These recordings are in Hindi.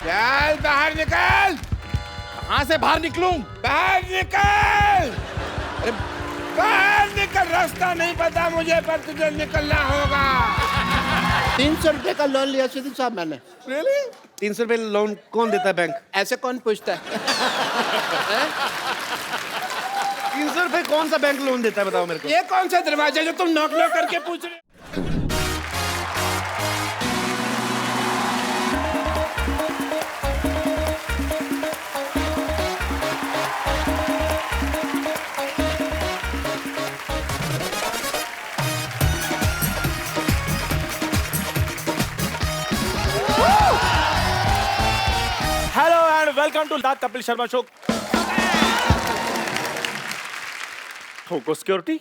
चल बाहर निकल। कहाँ से बाहर निकलूं? बाहर निकल। अरे बाहर निकल, रास्ता नहीं पता मुझे पर तुझे निकलना होगा। 300 रुपए का लोन लिया सिद्धू साहब मैंने। रियली? 300 रुपए लोन कौन देता है बैंक? ऐसे कौन पूछता है? 300 रुपए कौन सा बैंक लोन देता है बताओ मेरे को? ये कौन सा दरवाजा जो तुम नॉक नॉक करके पूछ रहे? Hello and welcome to the Kapil Sharma show. ठोको सिक्योरिटी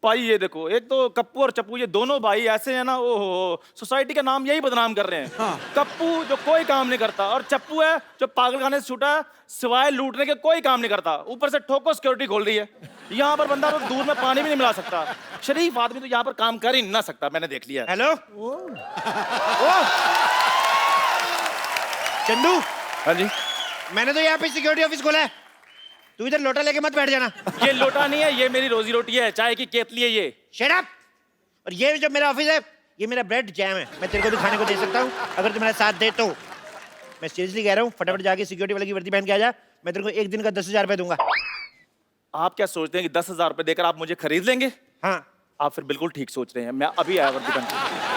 भाई, ये देखो, एक तो कप्पू और चप्पू ये दोनों भाई ऐसे हैं ना, ओहो, सोसाइटी का नाम यही बदनाम कर रहे हैं। हाँ। कप्पू जो कोई काम नहीं करता और चप्पू है जो पागलखाने से छूटा है, सिवाय लूटने के कोई काम नहीं करता, ऊपर से ठोको सिक्योरिटी खोल रही है। यहाँ पर बंदा दूध में पानी भी नहीं मिला सकता। शरीफ आदमी तो यहाँ पर काम कर ही ना सकता, मैंने देख लिया। हेलो चंदू। हाँ जी, मैंने तो यहाँ पे सिक्योरिटी ऑफिस खोला है, तू इधर लोटा लेके मत बैठ जाना। ये लोटा नहीं है, ये मेरी रोजी रोटी है, चाय की केतली है ये। Shut up. और ये जो मेरा ऑफिस है, ये मेरा ब्रेड जैम है, मैं तेरे को भी खाने को दे सकता हूँ अगर तू मेरा साथ दे तो। मैं सीरियसली कह रहा हूँ, फटाफट जाके सिक्योरिटी वाले की वर्दी पहन के आ जा, मैं तेरे को एक दिन का 10,000 रुपए दूंगा। आप क्या सोचते हैं कि 10,000 रुपए देकर आप मुझे खरीद लेंगे? हाँ। आप फिर बिल्कुल ठीक सोच रहे हैं। मैं अभी आया वर्दी पहन के।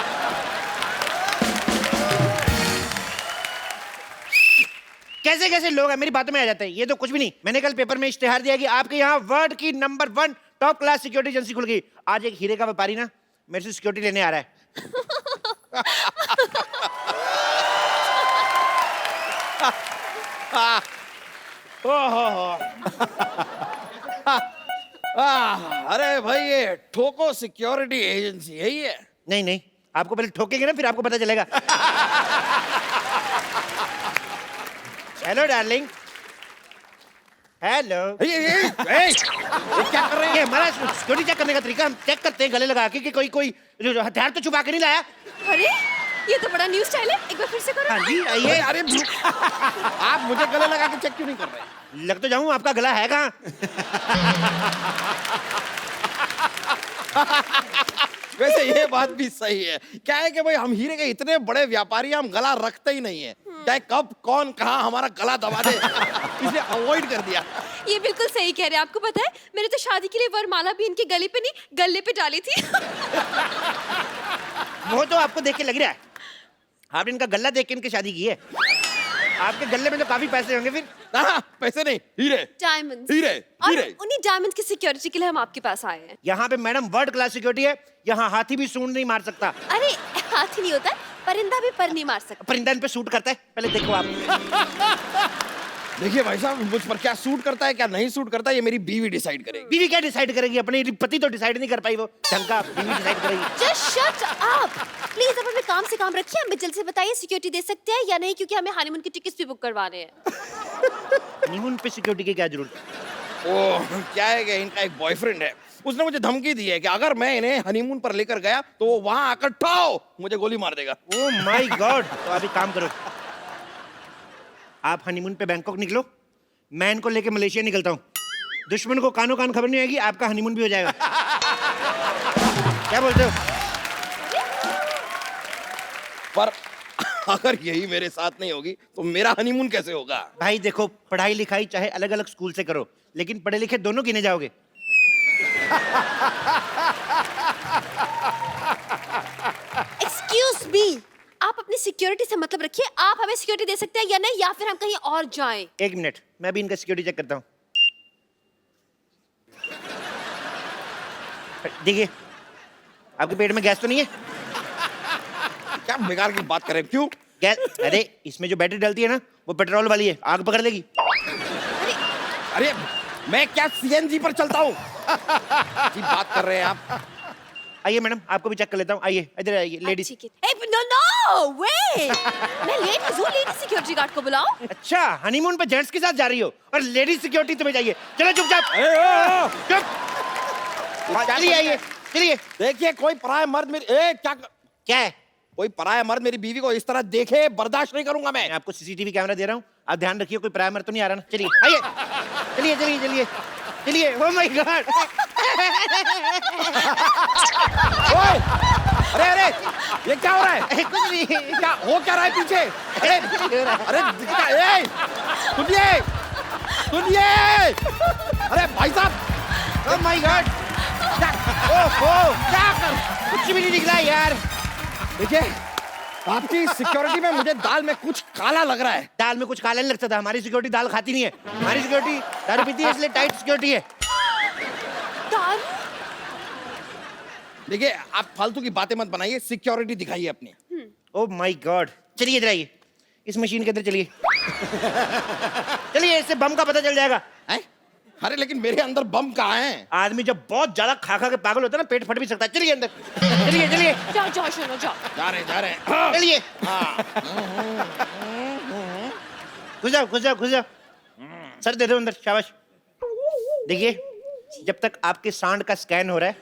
कैसे कैसे लोग हैं मेरी बातों में आ जाते हैं, ये तो कुछ भी नहीं। मैंने कल पेपर में इश्तेहार दिया कि आपके यहाँ वर्ल्ड की number 1 top class security agency खुल गई। आज एक हीरे का व्यापारी ना मेरे से सिक्योरिटी लेने आ रहा है। अरे भाई, ये ठोको सिक्योरिटी एजेंसी है ये? नहीं नहीं, आपको पहले ठोकेंगे ना फिर आपको पता चलेगा। Hello darling. हेलो। ये क्या कर रहे हैं? ये हमारा सिक्योरिटी चेक करने का तरीका, हम चेक करते हैं गले लगा के कि कोई हथियार तो छुपा के नहीं लाया। अरे ये तो बड़ा न्यू स्टाइल है, एक बार फिर से करो। हाँ जी आइए। अरे आप मुझे गले लगा के चेक क्यों नहीं कर रहे? लग तो जाऊं, आपका गला है कहाँ? वैसे ये बात भी सही है। क्या है कि भाई हम हीरे के इतने बड़े व्यापारी, हम गला रखते ही नहीं है। चाहे कब कौन कहाँ हमारा गला दबा दे, इसे अवॉइड कर दिया। ये बिल्कुल सही कह रहे हैं। आपको पता है, मैंने तो शादी के लिए वरमाला भी इनके गले पे नहीं, गले पे डाली थी। वो तो आपको देख के लग रहा है, आपने इनका गला देख के इनकी शादी की है। आपके गले में तो काफी पैसे होंगे फिर। पैसे नहीं, हीरे। डायमंड्स। हीरे, और हीरे। उन्हीं डायमंड्स की सिक्योरिटी के लिए हम आपके पास आए हैं। यहाँ पे मैडम वर्ल्ड क्लास सिक्योरिटी है, यहाँ हाथी भी सूंड नहीं मार सकता। अरे हाथी नहीं होता है, परिंदा भी पर नहीं मार सकता। परिंदा इन पे सूट करता है, पहले देखो आप। देखिए भाई साहब, मुझ पर क्या सूट करता है क्या नहीं सूट करता है, ये मेरी बीवी डिसाइड करेगी। बीवी क्या डिसाइड करेगी? अपने पति तो डिसाइड नहीं कर पाई, वो ढंग का बीवी डिसाइड करेगी। Just shut up please. अब अपने काम से काम रखिए, हमें जल्दी से बताइए सिक्योरिटी दे सकते हैं या नहीं, क्योंकि हमें हनीमून की टिकट्स भी बुक करवाने हैं। हनीमून पे सिक्योरिटी की क्या जरूरत? ओह, क्या है कि इनका एक बॉयफ्रेंड है, उसने मुझे धमकी दी है कि अगर मैं इन्हें हनीमून पर लेकर गया तो वो वहां आकर ठाओ मुझे गोली मार देगा। Oh my God. तो अभी काम करो, आप हनीमून पे बैंकॉक निकलो, मैं इनको लेके मलेशिया निकलता हूँ। दुश्मन को कानो कान खबर नहीं आएगी, आपका हनीमून भी हो जाएगा। क्या बोलते हो? पर अगर यही मेरे साथ नहीं होगी तो मेरा हनीमून कैसे होगा? भाई देखो, पढ़ाई लिखाई चाहे अलग अलग स्कूल से करो, लेकिन पढ़े लिखे दोनों गिने जाओगे। एक्सक्यूज मी, आप अपनी सिक्योरिटी से मतलब रखिए। आप हमें सिक्योरिटी दे सकते हैं या नहीं, या फिर हम कहीं और जाएं। एक मिनट, मैं भी इनका सिक्योरिटी चेक करता हूँ। देखिए, आपके पेट में गैस तो नहीं है? क्या बेकार की बात करें? क्यों गैस? अरे इसमें जो बैटरी डलती है ना, वो पेट्रोल वाली है, आग पकड़ लेगी। अरे मैं क्या सीएनजी पर चलता हूँ? जी बात कर रहे हैं आप? आइए मैडम, आपको भी चेक कर लेता हूँ। आइए इधर आइए लेडीज। नो नो वे, मैं लेडीज हूँ, लेडीज सिक्योरिटी गार्ड को बुलाओ। अच्छा, हनीमून पे जेंट्स के साथ जा रही हो और लेडीज सिक्योरिटी तुम्हें चाहिए? चलो चुपचाप चुप। चलिए आइए, चलिए। देखिए कोई पराया मर्द मेरी क्या क्या है? कोई पराया मर्द मेरी बीवी को इस तरह देखे बर्दाश्त नहीं करूंगा मैं। मैं आपको सीसीटीवी कैमरा दे रहा हूँ, आप ध्यान रखिए कोई प्राइमर तो नहीं आ रहा ना। चलिए आइए, चलिए चलिए चलिए चलिए। ओह माय गॉड, ओए, अरे अरे ये क्या हो रहा है? कुछ नहीं। क्या हो क्या रहा है पीछे? अरे ए, सुनिए सुनिए, अरे भाई साहब, ओह माय गॉड, ओह क्या कर, कुछ भी नहीं निकला यार। देखिए आपकी सिक्योरिटी में मुझे दाल में कुछ काला लग रहा है। दाल में कुछ काला नहीं लगता था, हमारी सिक्योरिटी दाल खाती नहीं है, हमारी सिक्योरिटी दारू पीती है, इसलिए टाइट सिक्योरिटी है। दारू? देखिए आप फालतू की बातें मत बनाइए, सिक्योरिटी दिखाइए अपनी। ओह माय गॉड, चलिए इधर आइए, इस मशीन के अंदर चलिए। चलिए, इससे बम का पता चल जाएगा। हैं? अरे लेकिन मेरे अंदर बम कहाँ है? आदमी जब बहुत ज्यादा खा खा के पागल होता है ना, पेट फट भी सकता है। चलिए अंदर, चलिए चलिए जाओ जाओ शोनो जाओ। जा रहे हैं। चलिए, घुस जाओ घुस जाओ घुस जाओ। सर दे दो अंदर, शाबाश। देखिए, जब तक आपके सांड का स्कैन हो रहा है,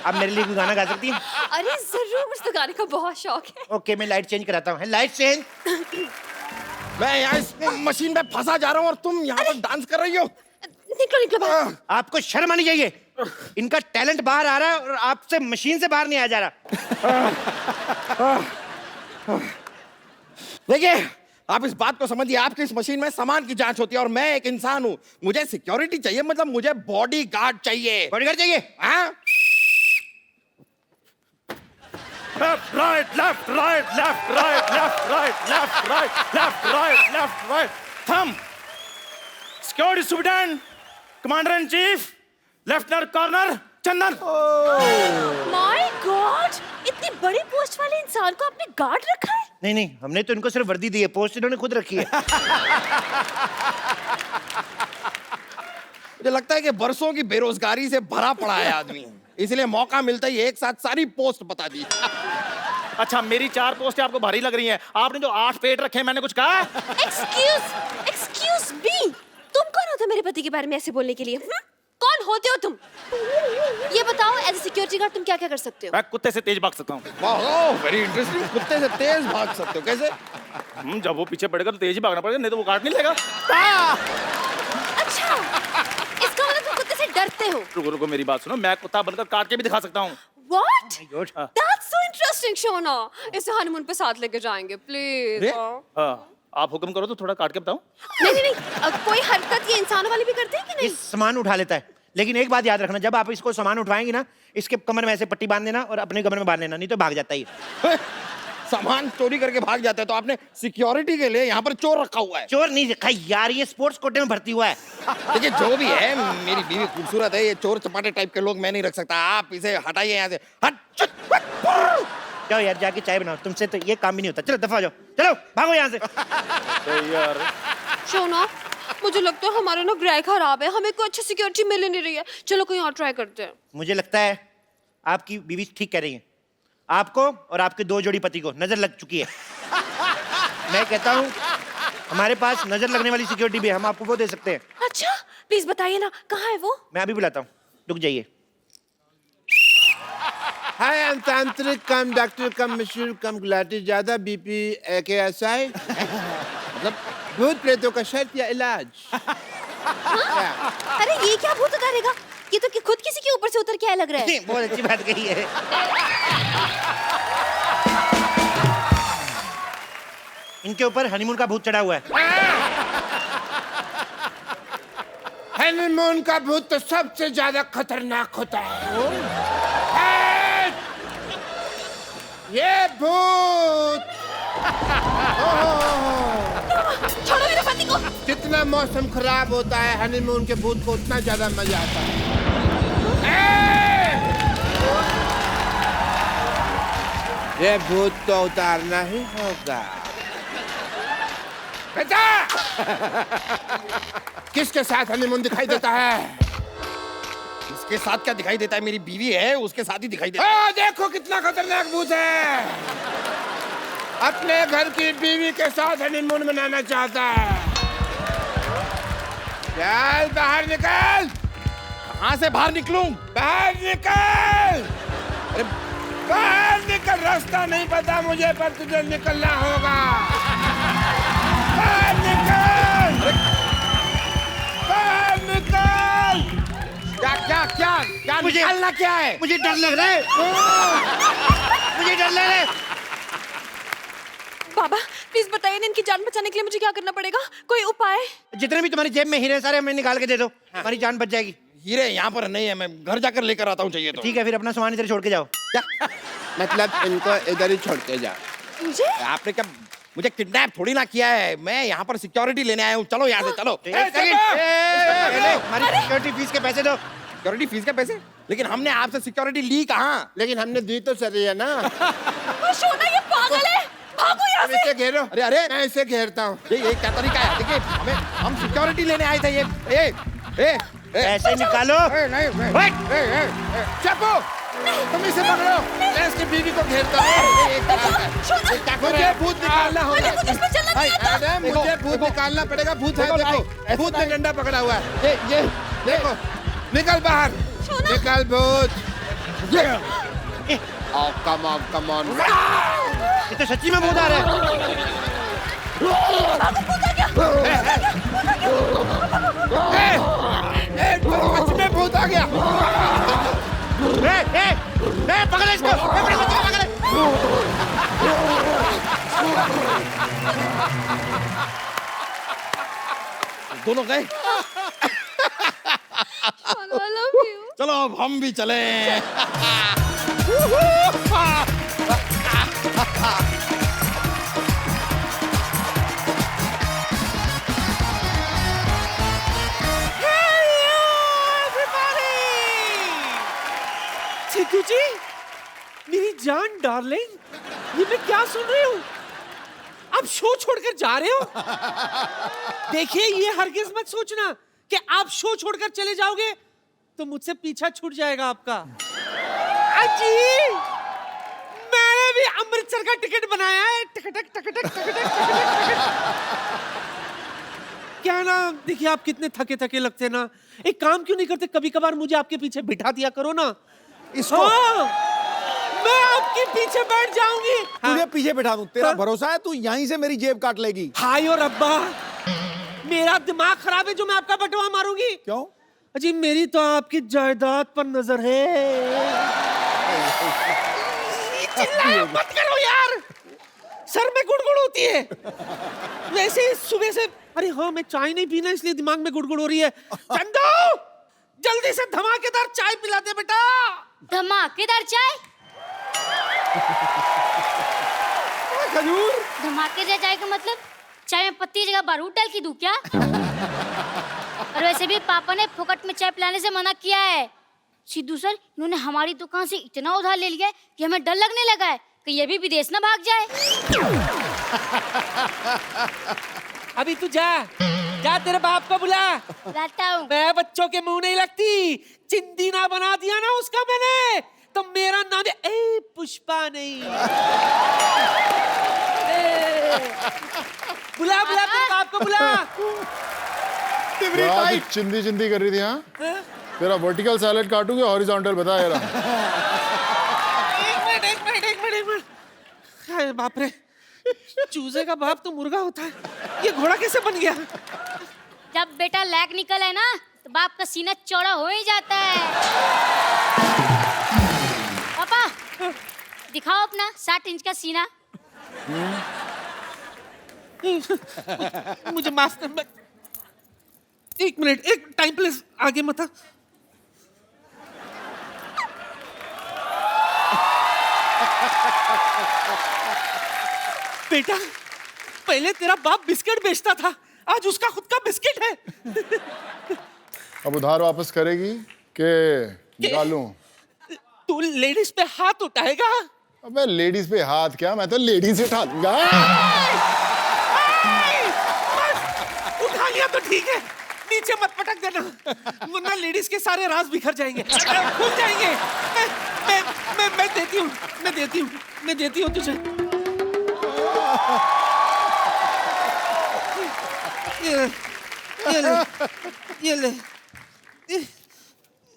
आप मेरे लिए कोई गाना गा सकती हैं? अरे जरूर, मुझे तो गाने का बहुत शौक है। ओके, मैं लाइट चेंज कराता हूँ। Light change. मैं यहाँ इस मशीन में फंसा जा रहा हूँ और तुम यहाँ पर डांस कर रही हो। निकलो निकलो बाहर। आपको शर्म आनी चाहिए, इनका टैलेंट बाहर आ रहा है और आपसे मशीन से बाहर नहीं आ जा रहा। देखिए आप इस बात को समझिए, आपकी इस मशीन में सामान की जांच होती है और मैं एक इंसान हूँ, मुझे सिक्योरिटी चाहिए, मतलब मुझे बॉडी गार्ड चाहिए। बॉडीगार्ड चाहिए? हाँ? Left right left right left right left right left right left right left right. थम security superintendent, commander in chief, lieutenant colonel Chandan. My God, इतनी बड़ी पोस्ट वाले इंसान को आपने गार्ड रखा है? नहीं नहीं, हमने तो इनको सिर्फ वर्दी दी है, पोस्ट इन्होंने खुद रखी है। मुझे लगता है कि बरसों की बेरोजगारी से भरा पड़ा है आदमी, इसलिए मौका मिलता ही एक साथ सारी पोस्ट बता दी। अच्छा, मेरी 4 पोस्टें आपको भारी लग रही हैं, आपने जो 8 पेट रखे हैं, मैंने कुछ कहा? एक्सक्यूज मी, तुम कौन होते हो मेरे पति के बारे में ऐसे बोलने के लिए? कौन होते हो तुम? ये बताओ, एज ए सिक्योरिटी गार्ड तुम क्या क्या कर सकते हो? मैं कुत्ते से तेज भाग सकता हूँ। वाह, वेरी इंटरेस्टिंग। कुत्ते से तेज भाग सकते हो, कैसे? जब वो पीछे पड़ेगा तो तेज ही भागना पड़ेगा, नहीं तो वो काट नहीं लेगा। अच्छा, इसका मतलब तुम कुत्ते से डरते हो? रुको रुको, मेरी बात सुनो, मैं कुत्ता बनकर काट के भी दिखा सकता हूँ। What? God. That's so interesting, Shona. इसे हनीमून पे साथ लेके जाएंगे, प्लीज। हाँ, आप हुक्म करो तो थोड़ा काट के बताऊं। नहीं नहीं नहीं, कोई हरकत ये इंसानों वाली भी करते हैं कि ये नहीं? सामान उठा लेता है, लेकिन एक बात याद रखना, जब आप इसको सामान उठवाएंगे ना, इसके कमर में ऐसे पट्टी बांध देना और अपने कमर में बांध लेना, नहीं तो भाग जाता है ये। सामान चोरी करके भाग जाते हैं, तो आपने सिक्योरिटी के लिए यहाँ पर चोर रखा हुआ है। चोर नहीं रखा यार, ये स्पोर्ट्स कोटे में भर्ती हुआ है। देखिए जो भी है, मेरी बीवी खूबसूरत है, ये चोर चपाटे टाइप के लोग मैं नहीं रख सकता। आप इसे हटाइए यहाँ से। हट। जाओ यार, जाके चाय बनाओ, तुमसे तो ये काम भी नहीं होता। चलो दफा हो जाओ, चलो भागो यहाँ से। यार शोना, मुझे लगता है हमारा ना ग्रह खराब है, हमें कोई अच्छी सिक्योरिटी मिल नहीं रही है। चलो कहीं और ट्राई करते हैं। मुझे लगता है आपकी बीवी ठीक कह रही है, आपको और आपके 2 जोड़ी पति को नजर लग चुकी है। मैं कहता हूँ हमारे पास नजर लगने वाली सिक्योरिटी भी है, हम आपको वो दे सकते हैं। अच्छा, प्लीज बताइए ना, कहाँ है वो? मैं अभी बुलाता हूँ, रुक जाइए। हाय, I'm तांत्रिक कम डॉक्टर कम मशहूर कम गुलाटी, ज्यादा बीपी AKSI, मतलब भूत प्रेतों का शर्त या इलाज। अरे ये क्या भूत उतारेगा? ये तो खुद किसी के ऊपर से उतर के आया लग रहा है। बहुत अच्छी बात कही है। इनके ऊपर हनीमून का भूत चढ़ा हुआ है। हनीमून का भूत तो सबसे ज्यादा खतरनाक होता है। ये भूत छोड़ो मेरे पति को। जितना मौसम खराब होता है, हनीमून के भूत को उतना ज्यादा मजा आता है। ये भूत तो उतारना ही होगा। बेटा, किसके साथ हनीमून दिखाई देता है? इसके साथ क्या दिखाई देता है? मेरी बीवी है, उसके साथ ही दिखाई देता है। देखो कितना खतरनाक भूत है। अपने घर की बीवी के साथ हनीमून मनाना चाहता है। चल बाहर निकल। कहाँ से बाहर निकलूं? बाहर निकल। अरे बाहर निकल, रास्ता रास्ता नहीं पता मुझे, पर तुझे निकलना होगा। बाहर निकल, बाहर निकल। क्या क्या क्या क्या निकालना क्या है? मुझे डर लग रहा है, मुझे डर लग रहा है। बाबा प्लीज बताइए ना, इनकी जान बचाने के लिए मुझे क्या करना पड़ेगा? कोई उपाय? जितने भी तुम्हारी जेब में हीरे हैं, सारे हमें निकाल के दे दो, हमारी जान बच जाएगी। हीरे यहाँ पर नहीं है, मैं घर जाकर लेकर आता हूँ चाहिए तो। ठीक है, फिर अपना सामान इधर छोड़ के जाओ। मतलब इनको इधर ही छोड़ के जा। मुझे? आपने क्या मुझे किडनैप थोड़ी ना किया है, मैं यहाँ पर सिक्योरिटी लेने आया हूँ। चलो यहाँ से चलो। एक सेकंड, हमारी सिक्योरिटी फीस के पैसे दो। सिक्योरिटी फीस के पैसे? लेकिन हमने आपसे सिक्योरिटी ली कहाँ? लेकिन हमने दी तो सही है ना। शोना ये पागल है, भागो यहाँ तुम इसे घेरो। अरे अरे मैं इसे घेरता हूँ। ये क्या तरीका है? देखिए हम सिक्योरिटी लेने आए थे। ये ए पैसे निकालो। चप्पू, तुम इसे पकड़ो, मैं इसकी बीवी को घेरता हूँ। मुझे भूत निकालना होगा। अरे मुझे भूत निकालना पड़ेगा। भूत है, देखो भूत ने डंडा पकड़ा हुआ है। ये देखो, निकल बाहर, निकल भूत। Come on. ये तो सच्ची में भूत आ रहा है। सच में भूत आ गया। पकड़ो इसको, अपने बच्चे को पकड़ो। दोनों गए। चलो अब हम भी चले। चिकू जी, मेरी जान डार्लिंग, ये मैं क्या सुन रही हूँ? आप शो छोड़कर जा रहे हो? देखिए, ये हरगिज मत सोचना कि आप शो छोड़कर चले जाओगे तो मुझसे पीछा छूट जाएगा आपका। अजी, मैंने भी अमृतसर का टिकट बनाया है। क्या ना, देखिए आप कितने थके थके लगते ना, एक काम क्यों नहीं करते, कभी कभार मुझे आपके पीछे बिठा दिया करो ना। इसको हाँ, मैं आपके पीछे बैठ जाऊंगी। तुझे पीछे बैठा दूं, तेरा भरोसा है? तू यहीं से मेरी जेब काट लेगी। हाय और अब्बा, मेरा दिमाग खराब है जो मैं आपका बटवा मारूंगी। क्यों? अजी मेरी तो आपकी जायदाद पर नजर है। चिल्लाया मत करो यार, सर में गुड़गुड़ होती है। वैसे ही सुबह से, अरे हाँ मैं चाय नहीं पीना इसलिए दिमाग में गुड़गुड़ हो रही है। चंदू, जल्दी से धमाकेदार चाय पिला दे बेटा। धमाकेदार चाय? खजूर। धमाकेदार चाय का मतलब चाय में पत्ती जगह बारूद डाल के दूं क्या? और वैसे भी पापा ने फोकट में चाय पिलाने से मना किया है। सिद्धू सर, इन्होंने हमारी दुकान से इतना उधार ले लिया है कि हमें डर लगने लगा है कि ये भी विदेश ना भाग जाए। अभी तू जा, जा तेरे बाप को बुला। लाता हूँ। मैं बच्चों के मुंह नहीं लगती, चिंदी ना बना दिया ना उसका मैंने, तो मेरा नाम है पुष्पा नहीं। बुला बुला तेरे बाप को बुला। क्या चिंदी चिंदी कर रही थी? हाँ, तेरा वर्टिकल सैलेड काटूंगा, हॉरिजॉन्टल बता यार। एक मिनट। अरे बाप रे, चूजे का बाप तो मुर्गा होता है, ये घोड़ा कैसे बन गया? जब बेटा लैग निकल है ना, तो बाप का सीना चौड़ा हो ही जाता है। पापा, दिखाओ अपना 60 इंच का सीना। मुझे माफ कर, एक मिनट, एक टाइम प्लीज, आगे मत आ। बेटा, पहले तेरा बाप बिस्किट बेचता था, आज उसका खुद का बिस्किट है। अब उधार वापस करेगी के निकालूं? तू लेडीज पे हाथ उठाएगा? अबे लेडीज पे हाथ क्या, मैं तो लेडीज उठा लूंगा। उठा लिया तो ठीक है, नीचे मत पटक देना, वरना लेडीज के सारे राज बिखर जाएंगे, खुल जाएंगे। मैं देती हूँ तुझे। ये ले,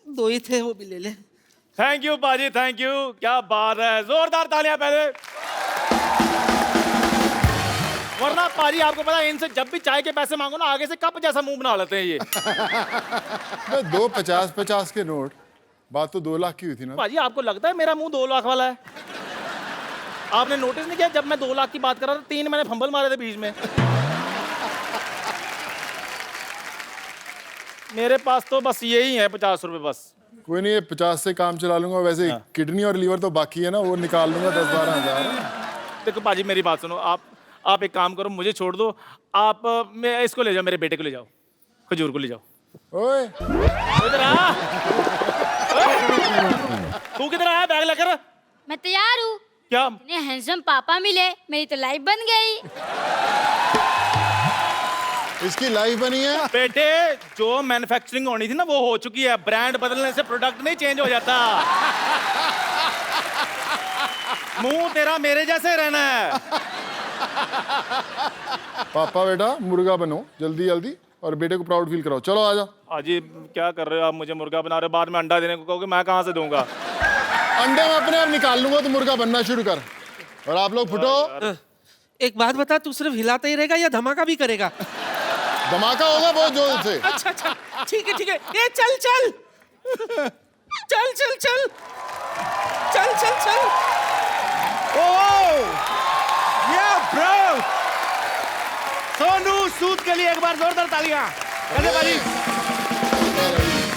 दो ही थे, वो भी ले ले। थैंक यू पाजी, थैंक यू। क्या बात है, जोरदार तालियां पहले। वरना पाजी आपको पता है इनसे जब भी चाय के पैसे मांगो ना आगे से कप जैसा मुंह बना लेते हैं ये। दो 50-50 के नोट, बात तो 2 लाख की हुई थी ना। पाजी आपको लगता है मेरा मुंह 2 लाख वाला है? आपने नोटिस नहीं किया जब मैं 2 लाख की बात कर रहा था 3 मैंने फंबल मारे थे बीच में। मेरे पास तो बस यही है 50 रुपए बस। कोई नहीं, 50 से काम चला लूंगा। वैसे किडनी और लीवर तो बाकी है ना, वो निकाल लूंगा 10-12 हजार। देखो पाजी मेरी बात सुनो, आप एक काम करो, मुझे छोड़ दो। आप मैं इसको ले जाओ, मेरे बेटे को ले जाओ, खजूर को ले जाओ। ओए इधर आ। तू किधर आया बैग लेकर? मैं तैयार हूँ। क्या? इतने हैंडसम पापा मिले, मेरी तो लाइफ बन गई। इसकी लाइफ बनी है। बेटे जो मैन्युफैक्चरिंग होनी थी ना वो हो चुकी है, ब्रांड बदलने से प्रोडक्ट नहीं चेंज हो जाता। मुंह तेरा मेरे जैसे रहना है। पापा बेटा मुर्गा बनो जल्दी जल्दी, और बेटे को प्राउड फील कराओ। चलो आजा। अजी क्या कर रहे हो आप? मुझे मुर्गा बना रहे हो, बाद में अंडा देने को कहोगे, मैं कहाँ से दूंगा? अंडे में अपने आप निकाल लूंगा, तो मुर्गा बनना शुरू कर। और आप लोग फुटो। एक बात बता, तू सिर्फ हिलाता ही रहेगा या धमाका भी करेगा? धमाका होगा बहुत जोर से। अच्छा अच्छा, ठीक है ठीक है। ए चल चल चल चल चल चल चल चल। ओह या ब्रो, सोनू सूद के लिए एक बार जोरदार तालियां। कैसे पाजी,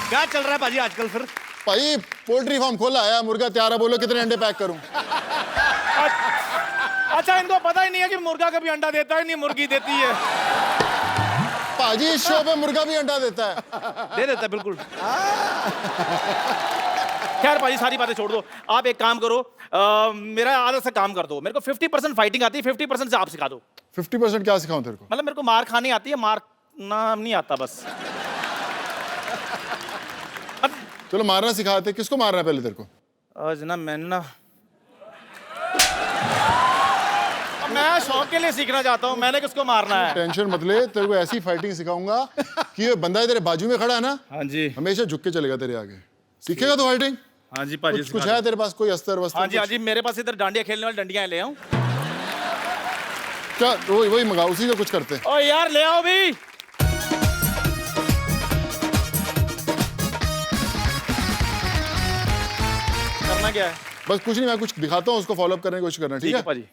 क्या चल रहा है पाजी आजकल? फिर भाई पोल्ट्री फार्म खोला है, मुर्गा तैयार है, बोलो कितने अंडे पैक करूं? अच्छा इनको पता ही नहीं है कि मुर्गा कभी अंडा देता है, नहीं मुर्गी देती है। पाजी इस शो पे मुर्गा भी अंडा देता है। दे देता है बिल्कुल। खैर पाजी सारी बातें छोड़ दो, आप एक काम करो, मेरा आधा सा काम कर दो। मेरे को 50% फाइटिंग आती है, 50% से आप सिखा दो। 50% क्या सिखाऊं तेरे को? मतलब मेरे को मार खानी आती है, मारना नहीं आता बस। चलो मारना सिखाते। किसको मारना है पहले तेरे को? आज ना मैं शौक के लिए सीखना चाहता हूँ, मैंने किसको मारना है? टेंशन मत ले, तेरे को ऐसी फाइटिंग सिखाऊंगा कि ये बंदा तेरे बाजू में खड़ा है ना, हाँ जी, हमेशा झुक के चलेगा तेरे आगे। सीखेगा तो फाइटिंग? हाँ जी पाजी। कुछ है तेरे पास कोई अस्तर वस्तर? हाँ जी हाँ जी, मेरे पास इधर डांडिया खेलने वाली डंडियां ले आऊं क्या? वही मंगाओ, उसी से कुछ करते हैं। ओ यार ले आओ भी। करना क्या है? बस कुछ नहीं, मैं कुछ दिखाता हूँ, उसको फॉलो अप करने की कोशिश करना। ठीक है पाजी।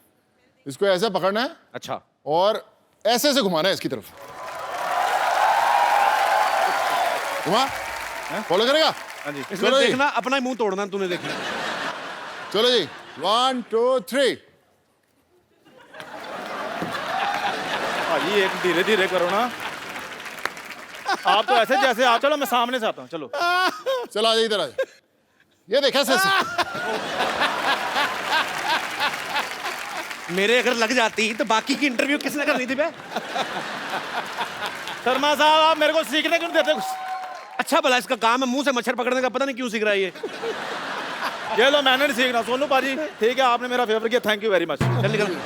इसको ऐसे पकड़ना है। अच्छा। और ऐसे ऐसे घुमाना है इसकी तरफ। घुमा, फॉलो करेगा? हाँ जी। इसमें चलो जी। देखना अपना ही मुंह तोड़ना तूने, देखना। चलो जी 1 2 3। पाजी एक धीरे धीरे करो ना, आप तो ऐसे जैसे आप। चलो मैं सामने से आता हूँ, चलो। चलो आ जा इधर आ जा। ये देखा ऐसे। मेरे अगर लग जाती तो बाकी की इंटरव्यू किसने करनी थी बे? शर्मा साहब आप मेरे को सीखने क्यों नहीं देते कुछ? अच्छा भला इसका काम है मुंह से मच्छर पकड़ने का, पता नहीं क्यों सीख रहा है ये। ये लो मैंने नहीं सीखना। सोनू पाजी ठीक है, आपने मेरा फेवर किया, थैंक यू वेरी मच। चल निकल।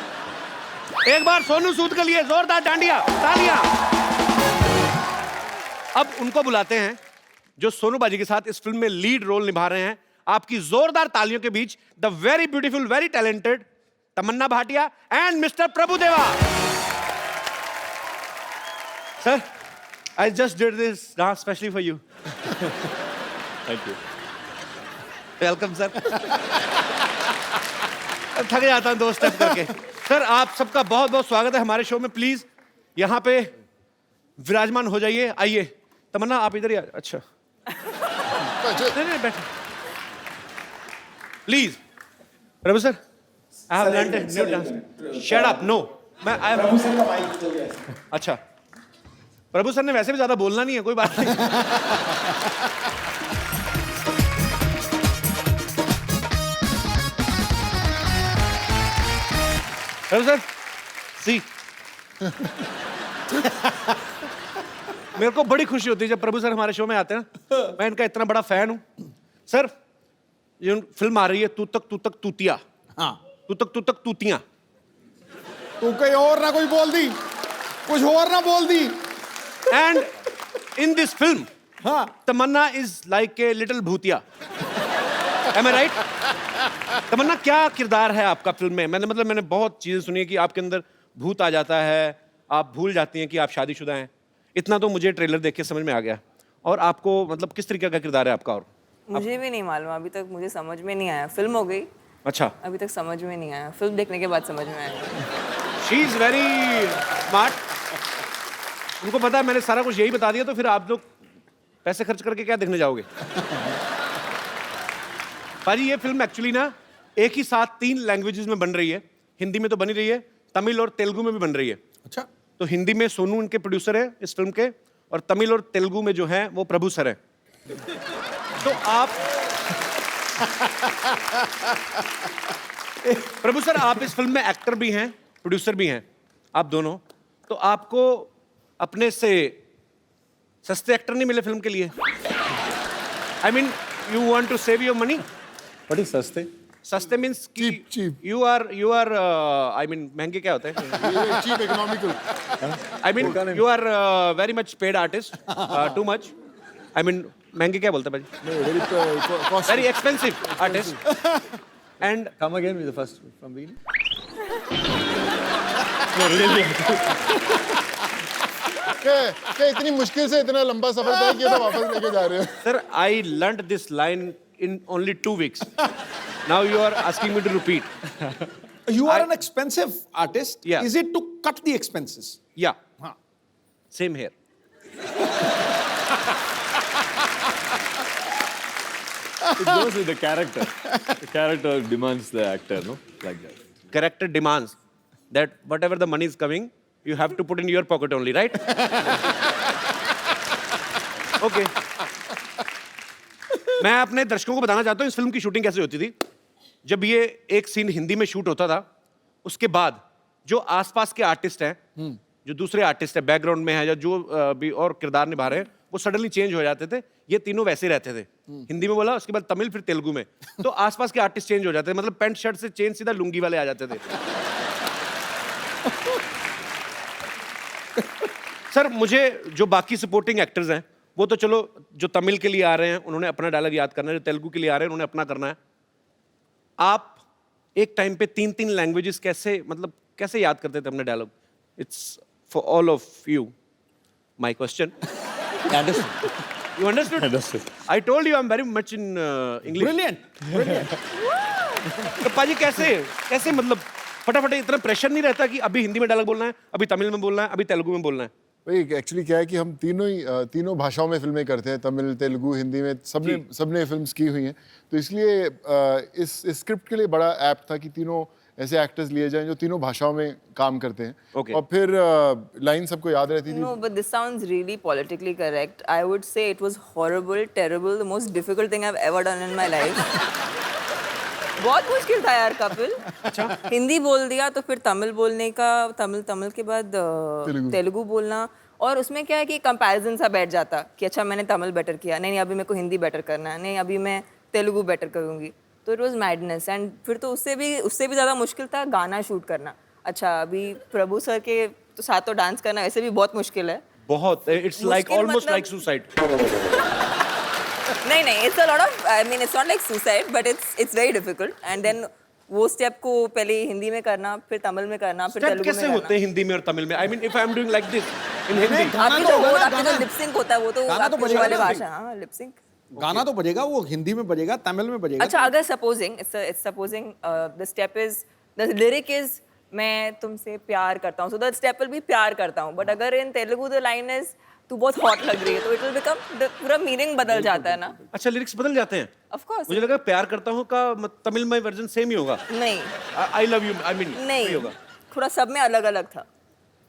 एक बार सोनू सूद के लिए जोरदार डांडिया तालियां। अब उनको बुलाते हैं जो सोनू बाजी के साथ इस फिल्म में लीड रोल निभा रहे हैं। आपकी जोरदार तालियों के बीच the very beautiful, very talented Tamannaah Bhatia and mister Prabhudeva. Sir, I just did this dance specially for you. Thank you. Welcome sir. थक जाता हूं 2 स्टेप करके। सर आप सबका बहुत बहुत स्वागत है हमारे शो में। प्लीज यहाँ पे विराजमान हो जाइए। आइए तमन्ना आप इधर ही आ। अच्छा नहीं नहीं बैठो please. Prabhu sir I have learned a new dance. Shut up. No मैं प्रभु सर का माइक हो गया। अच्छा प्रभु सर ने वैसे भी ज्यादा बोलना नहीं है, कोई बात नहीं। प्रभु सर सी मेरे को बड़ी खुशी होती है जब प्रभु सर हमारे शो में आते हैं। मैं इनका इतना बड़ा फैन हूं। सर ये फिल्म आ रही है तू तक तूतिया। हाँ तू तक तूतियां। तू कहीं और ना कोई बोल दी, कुछ और ना बोल दी। एंड इन दिस फिल्म हाँ तमन्ना इज लाइक ए लिटिल भूतिया। Am I right? तमन्ना, क्या किरदार है आपका फिल्म में? मैंने बहुत चीजें सुनी है कि आपके अंदर भूत आ जाता है, आप भूल जाती हैं कि आप शादीशुदा हैं। इतना तो मुझे ट्रेलर देख के समझ में आ गया। और आपको मतलब किस तरीके का किरदार है आपका? और मुझे भी नहीं मालूम, अभी तक मुझे समझ में नहीं आया। फिल्म हो गई, अच्छा, अभी तक समझ में नहीं आया। फिल्म देखने के बाद समझ में आया। She is very smart. उनको पता है मैंने सारा कुछ यही बता दिया, तो फिर आप लोग पैसे खर्च करके क्या देखने जाओगे? पाजी, ये फिल्म एक्चुअली ना एक ही साथ 3 लैंग्वेजेस में बन रही है। हिंदी में तो बनी रही है, तमिल और तेलुगु में भी बन रही है। अच्छा, तो हिंदी में सोनू इनके प्रोड्यूसर है इस फिल्म के, और तमिल और तेलुगु में जो है वो प्रभु सर है। तो आप प्रभु सर, आप इस फिल्म में एक्टर भी हैं, प्रोड्यूसर भी हैं, आप दोनों। तो आपको अपने से सस्ते एक्टर नहीं मिले फिल्म के लिए? I mean, you want to save your money? What is saste? Saste means Cheap. You are I mean, महंगे क्या होते हैं? Cheap economical. I mean, you are very much paid artist, too much. I mean, महंगे क्या बोलते हैं भाई? Very expensive artist. And come again with the first from beginning. क्या इतनी मुश्किल से इतना लंबा सफर तय किया तो वापस लेके जा रहे हो? Sir, I learned this line in only 2 weeks. Now you are asking me to repeat. You are an expensive artist. Yeah. Is it to cut the expenses? Yeah. हाँ. It Same here. goes with the character. The character demands the actor, no? Like that. Character demands that whatever the money is coming, you have to put in your pocket only, right? Okay. मैं अपने दर्शकों को बताना चाहता हूँ इस फिल्म की शूटिंग कैसे होती थी। जब ये एक सीन हिंदी में शूट होता था, उसके बाद जो आसपास के आर्टिस्ट हैं, जो दूसरे आर्टिस्ट हैं, बैकग्राउंड में है या जो भी और किरदार निभा रहे हैं, वो सडनली चेंज हो जाते थे। ये तीनों वैसे ही रहते थे। हिंदी में बोला, उसके बाद तमिल, फिर तेलुगु में। तो आसपास के आर्टिस्ट चेंज हो जाते थे, मतलब पैंट शर्ट से चेंज सीधा लुंगी वाले आ जाते थे। सर, मुझे जो बाकी सपोर्टिंग एक्टर्स हैं, वो तो चलो, जो तमिल के लिए आ रहे हैं उन्होंने अपना डायलॉग याद करना है, जो तेलुगु के लिए आ रहे हैं उन्होंने अपना करना है। आप एक टाइम पे 3-3 लैंग्वेजेस कैसे याद करते थे अपने dialogue? It's for all of you my question. You understood? I told you I am very much in English. Brilliant. तो पाजी, कैसे मतलब फटाफट, इतना प्रेशर नहीं रहता कि अभी हिंदी में डायलॉग बोलना है, अभी तमिल में बोलना है, अभी तेलुगु में बोलना है? भाई एक्चुअली क्या है कि हम तीनों भाषाओं में फिल्में करते हैं, तमिल, तेलुगु, हिंदी में सबने फिल्म्स की हुई हैं। तो इसलिए इस स्क्रिप्ट के लिए बड़ा ऐप्ट था कि तीनों ऐसे एक्टर्स लिए जाएं जो तीनों भाषाओं में काम करते हैं। Okay. और फिर लाइन सबको याद रहती थी। No, but this sounds really politically correct. I would say it was horrible, terrible, the most difficult thing I've ever done in my life. बहुत मुश्किल था यार कपिल। अच्छा, हिंदी बोल दिया तो फिर तमिल बोलने का, तमिल के बाद तेलुगु बोलना, और उसमें क्या है कि कंपैरिजन सा बैठ जाता कि अच्छा मैंने तमिल बेटर किया, नहीं अभी मेरे को हिंदी बेटर करना है, नहीं अभी मैं तेलुगु बेटर करूँगी। तो इट वाज मैडनेस। एंड फिर तो उससे भी ज़्यादा मुश्किल था गाना शूट करना। अच्छा, अभी प्रभु सर के तो साथ तो डांस करना वैसे भी बहुत मुश्किल है। बहुत, it's like almost like suicide. नहीं, it's a lot of, I mean, it's not like suicide, but it's very difficult. And then वो स्टेप को पहले हिंदी में करना, फिर तमिल में करना, फिर तेलुगु में कैसे करना। होते हैं हिंदी में और तमिल में? I mean, if I am doing like this in Hindi, आपकी तो लिप सिंक होता है, वो तो गाना तो आपकी बजेगा वाली ना। भाषा। हाँ, लिप सिंक। गाना तो बजेगा, वो हिंदी में बजेगा, तमिल में बजेगा। अच्छा, अगर supposing the step is, the lyric is मैं तुमसे प्यार करता हूँ, so the step will be प्यार करता हूँ। बट अगर इन तेलुगु द लाइन इज तू बहुत हॉट लग रही है, तो इट विल बिकम, पूरा मीनिंग बदल जाता है ना। अच्छा, लिरिक्स बदल जाते हैं? Of course. मुझे लगा प्यार करता हूँ का तमिल में वर्जन सेम ही होगा। नहीं, I love you, I mean नहीं होगा। थोड़ा सब में अलग अलग था।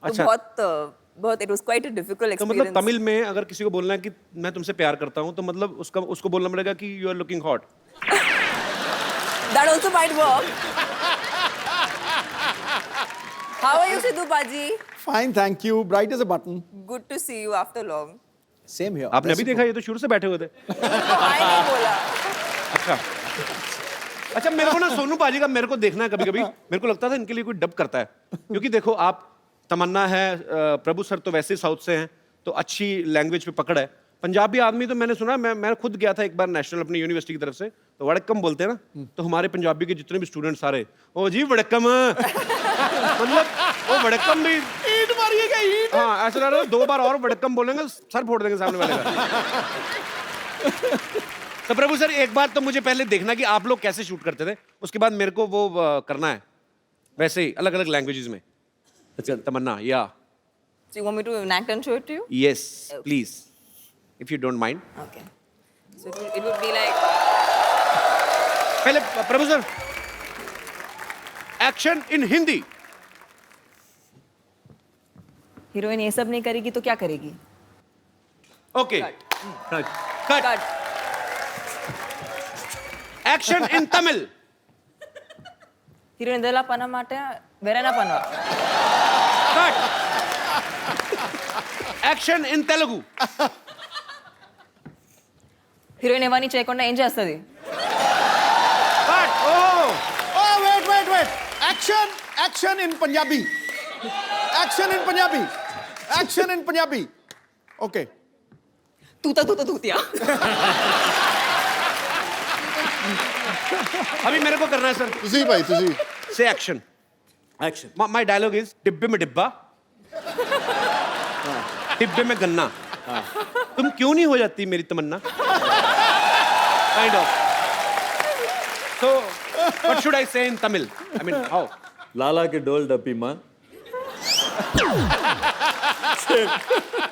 अच्छा। तो बहुत it was quite a difficult तो मतलब एक्सपीरियंस। तमिल में अगर किसी को बोलना है कि मैं तुमसे प्यार करता हूँ, तो मतलब उसको बोलना पड़ेगा कि you are looking hot. That also might work. How are you Sidhu paaji? Fine, thank you. Bright as a button. Good to see you after long. Same here. आपने अभी देखा? ये तो शुरू से बैठे हुए थे। हाय नहीं बोला। अच्छा, मेरे को ना सोनू पाजी का मेरे को देखना है कभी-कभी। मेरे को लगता था इनके लिए कोई डब करता है, क्योंकि देखो आप, तमन्ना है, प्रभु सर तो वैसे साउथ से हैं, तो अच्छी लैंग्वेज पे पकड़ है। पंजाबी आदमी तो मैंने सुना, मैं खुद गया था एक बार नेशनल अपनी यूनिवर्सिटी की तरफ से, तो वड़क्कम बोलते हैं ना, तो हमारे पंजाबी के जितने भी स्टूडेंट सारे, ओ जी वड़क्कम मतलब वो वड़क्कम भी ईंट मारिएगा ईंट। हाँ ऐसा लग रहा है 2 बार और वड़क्कम बोलेंगे सर फोड़ देंगे सामने वाले का। तो प्रभु सर एक बात तो मुझे पहले देखना कि आप लोग कैसे शूट करते थे, उसके बाद मेरे को वो करना है वैसे ही अलग अलग लैंग्वेजेस में। अच्छा तमन्ना या So you want me to enact and show it to you? Yes please if you don't mind. Okay. So it would be like, पहले Prabhu sir action in Hindi. Heroine ये सब नहीं करेगी तो क्या करेगी? Okay cut Cut. Action in Tamil. Hero indela pana mate verena pana. Cut action in Telugu. Heroine ఎవరిని చేయకుండా ఏం చేస్తుంది? Cut Oh, wait. Action in Punjabi. Action in Punjabi. Okay. तूतिया। अभी मेरे को करना है सर। तुसी भाई तुसी से एक्शन माय डायलॉग इज डिब्बे में डिब्बा डिब्बे में गन्ना तुम क्यों नहीं हो जाती मेरी तमन्ना kind of so what should I say in Tamil I mean how लाला के डोल डब्बी माँ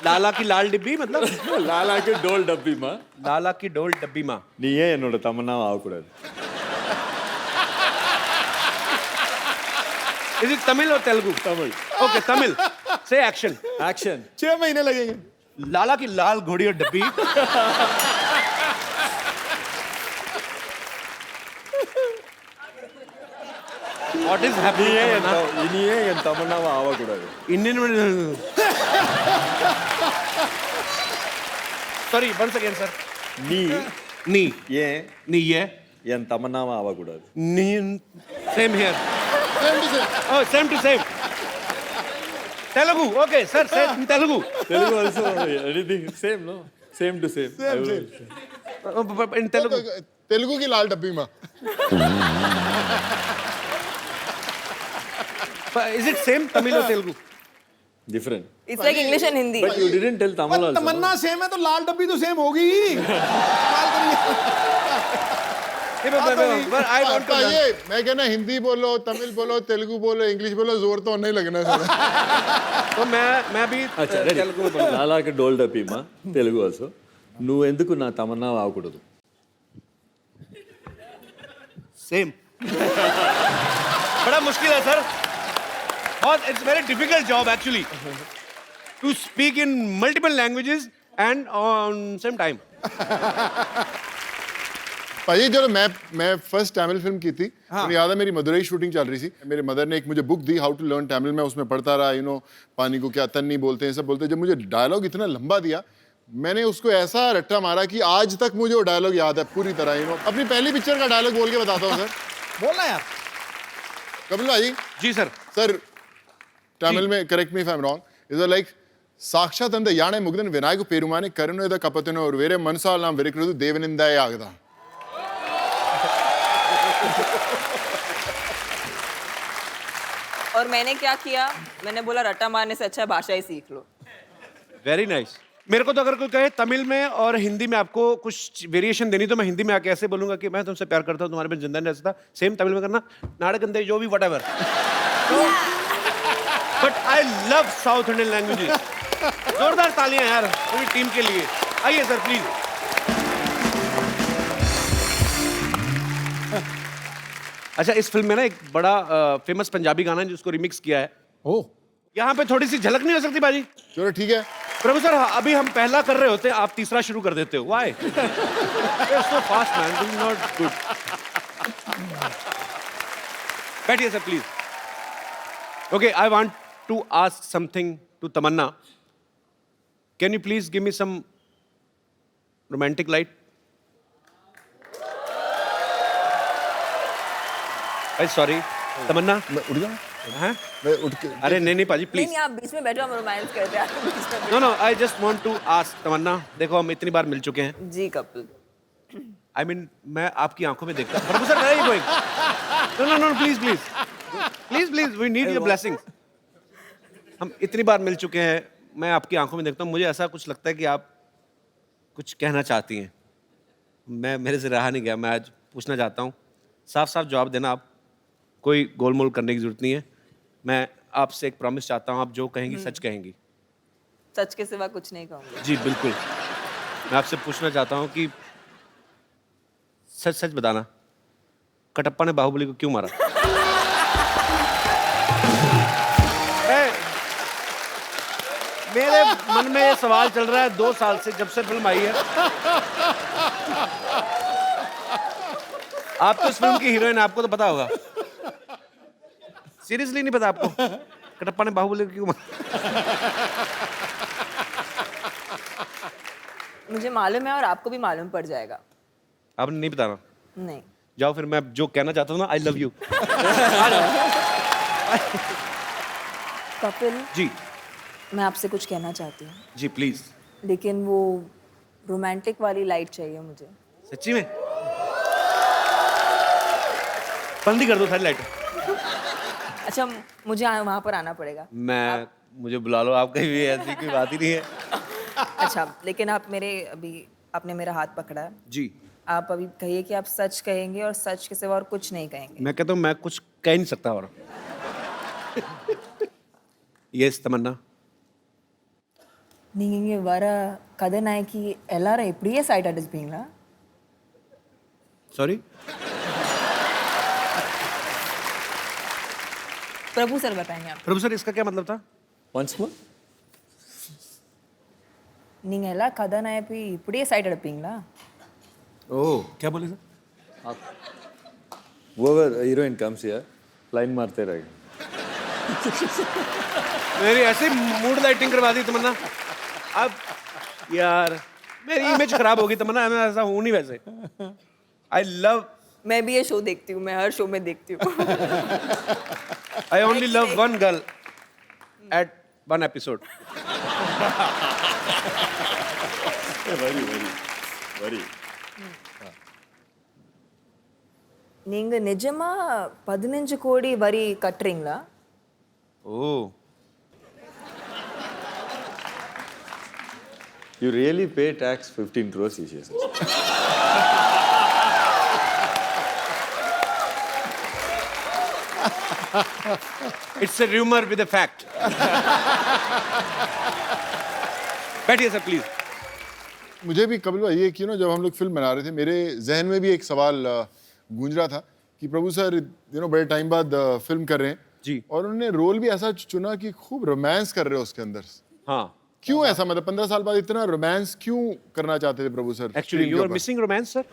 लाला की लाल डिब्बी मतलब लाला के डोल डब्बी माँ लाला की डोल डब्बी माँ நீயே என்னோட தமன்னாவை ஆகக்கூடாது. इज इट तमिल और तेलुगु तमिल ओके तमिल से एक्शन एक्शन 6 महीने लगेंगे। लाला की लाल घोड़ी और डब्बी व्हाट इज हैपनिंग இனியே என் தமன்னாவை ஆகக்கூடாது. Indian sorry once again sir நீ नी ஏன் नी ये என் தமன்னாவை ஆகக்கூடாது. नी same here oh same to same Telugu okay sir same Telugu Telugu also anything same no same to same. In Telugu Telugu की लाल डब्बी माँ। इज इट सेम तमिल और Telugu Different. It's like English and Hindi. But you didn't tell Tamil also. Tamannaah same है तो लाल डब्बी तो सेम होगी ही। but I want to learn. ये मैं कहना हिंदी बोलो तमिल बोलो तेलुगु बोलो इंग्लिश बोलो जोर तो नहीं लगना है तो मैं भी अच्छा ready. तेलुगु में बोलूंगा లాలా के डोल डब्बी माँ తెలుగు also. నువ్వు ఎందుకు నా తమన్నాவை ఆగకూడదు? सेम बड़ा मुश्किल है सर बहुत it's very difficult job actually to speak in multiple languages and on same time भाई जो मैं फर्स्ट तमिल फिल्म की थी मुझे याद है मेरी मदुरई शूटिंग चल रही थी मेरे मदर ने एक मुझे बुक दी हाउ टू लर्न तमिल मैं उसमें पढ़ता रहा पानी को क्या तन्नी बोलते हैं सब बोलते हैं जब मुझे डायलॉग इतना लंबा दिया मैंने उसको ऐसा रट्टा मारा कि आज तक मुझे वो डायलॉग याद है पूरी तरह अपनी पहली पिक्चर का डायलॉग बोल के बताता हूँ सर बोलना यार। कपिल भाई जी सर तमिल में correct me if I am wrong is like साक्षात अंद याने मुग्धन विनायक पेरुमाने करुणेद कपतिनो और वेरे मनसाल नाम वेरिकृत देवनिंदाय आगदा और मैंने क्या किया? मैंने बोला रट्टा मारने से अच्छा भाषा ही सीख लो। वेरी नाइस मेरे को तो अगर कोई कहे तमिल में और हिंदी में आपको कुछ वेरिएशन देनी तो मैं हिंदी में आके ऐसे बोलूंगा कि मैं तुमसे प्यार करता हूँ तुम्हारे में जिंदा नहीं रह सकता सेम तमिल में करना नाड़कंदे जो भी whatever but I love south Indian languages जोरदार तालियां यार पूरी टीम के लिए आइए सर प्लीज अच्छा इस फिल्म में ना एक बड़ा फेमस पंजाबी गाना है जिसको रिमिक्स किया है ओह यहाँ पे थोड़ी सी झलक नहीं हो सकती बाजी चलो ठीक है प्रभु सर अभी हम पहला कर रहे होते आप तीसरा शुरू कर देते हो why so fast man this is not good बैठिए sir please okay I want to ask something to Tamannaah can you please give me some romantic light sorry Tamannaah उड़ जाओ। हैं? मैं उठ के अरे नहीं नहीं पाजी नहीं प्लीज नहीं आप बीच में बैठो हम रोमांस करते हैं आप बीच में no no I just want to ask Tamannaah देखो हम इतनी बार मिल चुके हैं बैठो। जी कपिल आई मीन मैं आपकी आंखों में देखता हूं professor where are you going no no no please please please please we need your blessings हम इतनी बार मिल चुके हैं मैं आपकी आंखों में देखता हूं मुझे ऐसा कुछ लगता है कि आप कुछ कहना चाहती हैं मैं मेरे से रहा नहीं गया मैं आज पूछना चाहता हूं साफ साफ जवाब देना आप कोई गोलमोल करने की जरूरत नहीं है मैं आपसे एक प्रॉमिस चाहता हूं आप जो कहेंगी सच कहेंगी सच के सिवा कुछ नहीं कहूँगी। जी बिल्कुल मैं आपसे पूछना चाहता हूं कि सच सच बताना कटप्पा ने बाहुबली को क्यों मारा मेरे मन में ये सवाल चल रहा है 2 साल से जब से फिल्म आई है आप तो इस फिल्म की हीरोइन आपको तो पता होगा सीरियसली नहीं पता आपको कटप्पा ने बाहुबली को क्यों मारा मुझे मालूम है और आपको भी मालूम पड़ जाएगा। आपने नहीं बताना नहीं जाओ फिर मैं जो कहना चाहता हूँ ना I love you Kapil ji मैं आपसे कुछ कहना चाहती हूँ जी प्लीज लेकिन वो रोमांटिक वाली लाइट चाहिए मुझे। सच्ची में बंद ही कर दो सारी लाइट अच्छा मुझे वहाँ पर आना पड़ेगा। मैं मुझे बुला लो आप कहीं भी ऐसी कोई बात ही नहीं है अच्छा लेकिन आप मेरे अभी आपने मेरा हाथ पकड़ा है जी आप अभी कहिए कि आप सच कहेंगे और सच के सिवा और कुछ नहीं कहेंगे। मैं कहता हूँ मैं कुछ कह नहीं सकता और यस तमन्ना நீங்க வர கதாநாயகி எல்லாரும் இப்படியே சைட் அடிச்சுப்பீங்களா? सॉरी प्रभु सर बताएंगे आप। प्रभु सर इसका क्या मतलब था Once more? நீங்க எல்லா கதாநாயகி இப்படியே சைட் அடிப்பீங்களா? ओह क्या बोले sir Whoever heroine comes here, line मारते रहेगा. मेरी ऐसे मूड लाइटिंग करवा दी तमन्ना अब यार मेरी इमेज खराब होगी तमन्ना मैं ऐसा हूं नहीं वैसे आई लव मैं भी ये शो देखती हूँ मैं हर शो में देखती हूँ। I only love one girl at one episode Very. நீங்க நிஜமா 15 கோடி வரி கட்டுறீங்களா? Oh You really pay tax 15 crores each year. Sir. It's a rumour with a fact बैठिए सर प्लीज मुझे भी कपिल भाई ये कि ना जब हम लोग फिल्म बना रहे थे मेरे जहन में भी एक सवाल गूंज रहा था कि प्रभु सर बड़े टाइम बाद फिल्म कर रहे हैं जी और उन्होंने रोल भी ऐसा चुना कि खूब रोमांस कर रहे हो उसके अंदर हाँ क्यों ऐसा मतलब 15 साल बाद इतना रोमांस क्यों करना चाहते थे प्रभु सर एक्चुअली screen यू के आर ऊपर? Missing romance sir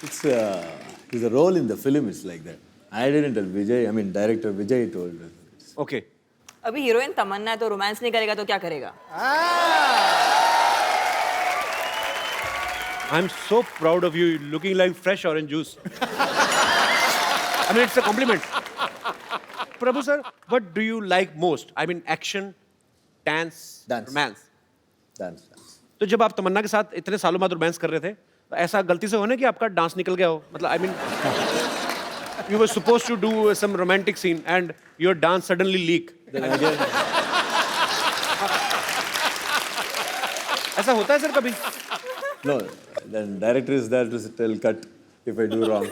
It's the role in the film is like that. I didn't tell Vijay. I mean, director Vijay told us. Okay अभी हीरोइन तमन्ना है तो रोमांस नहीं करेगा तो क्या करेगा? I'm so proud of you looking like fresh orange juice. I mean, it's a compliment. Prabhu sir, what do you like most? I mean, action, dance, Dance. romance. Dance. तो जब आप तमन्ना के साथ इतने सालों बाद रोमांस कर रहे थे तो ऐसा गलती से होने कि आपका डांस निकल गया हो मतलब I mean you were supposed to do some romantic scene and your dance suddenly leak. Then again, ऐसा होता है सर कभी no. Then director is there to tell cut if I do wrong.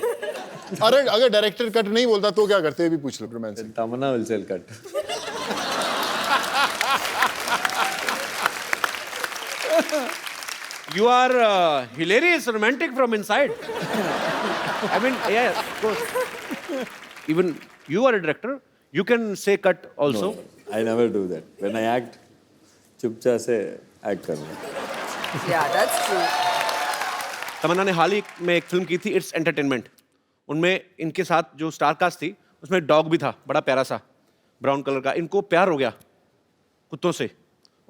अरे अगर डायरेक्टर कट नहीं बोलता तो क्या करते हैं भी पूछ लो romance Then Tamanna will tell cut. You are hilarious, romantic from inside. I mean, yeah, of course. Even you are a director. You can say cut also. No, I never do that. When I act, चुपचाप से act करूँगा. Yeah, that's true. तमन्ना ने हाल ही में एक फिल्म की थी इट्स एंटरटेनमेंट उनमें इनके साथ जो स्टार कास्ट थी उसमें डॉग भी था बड़ा प्यारा सा ब्राउन कलर का इनको प्यार हो गया कुत्तों से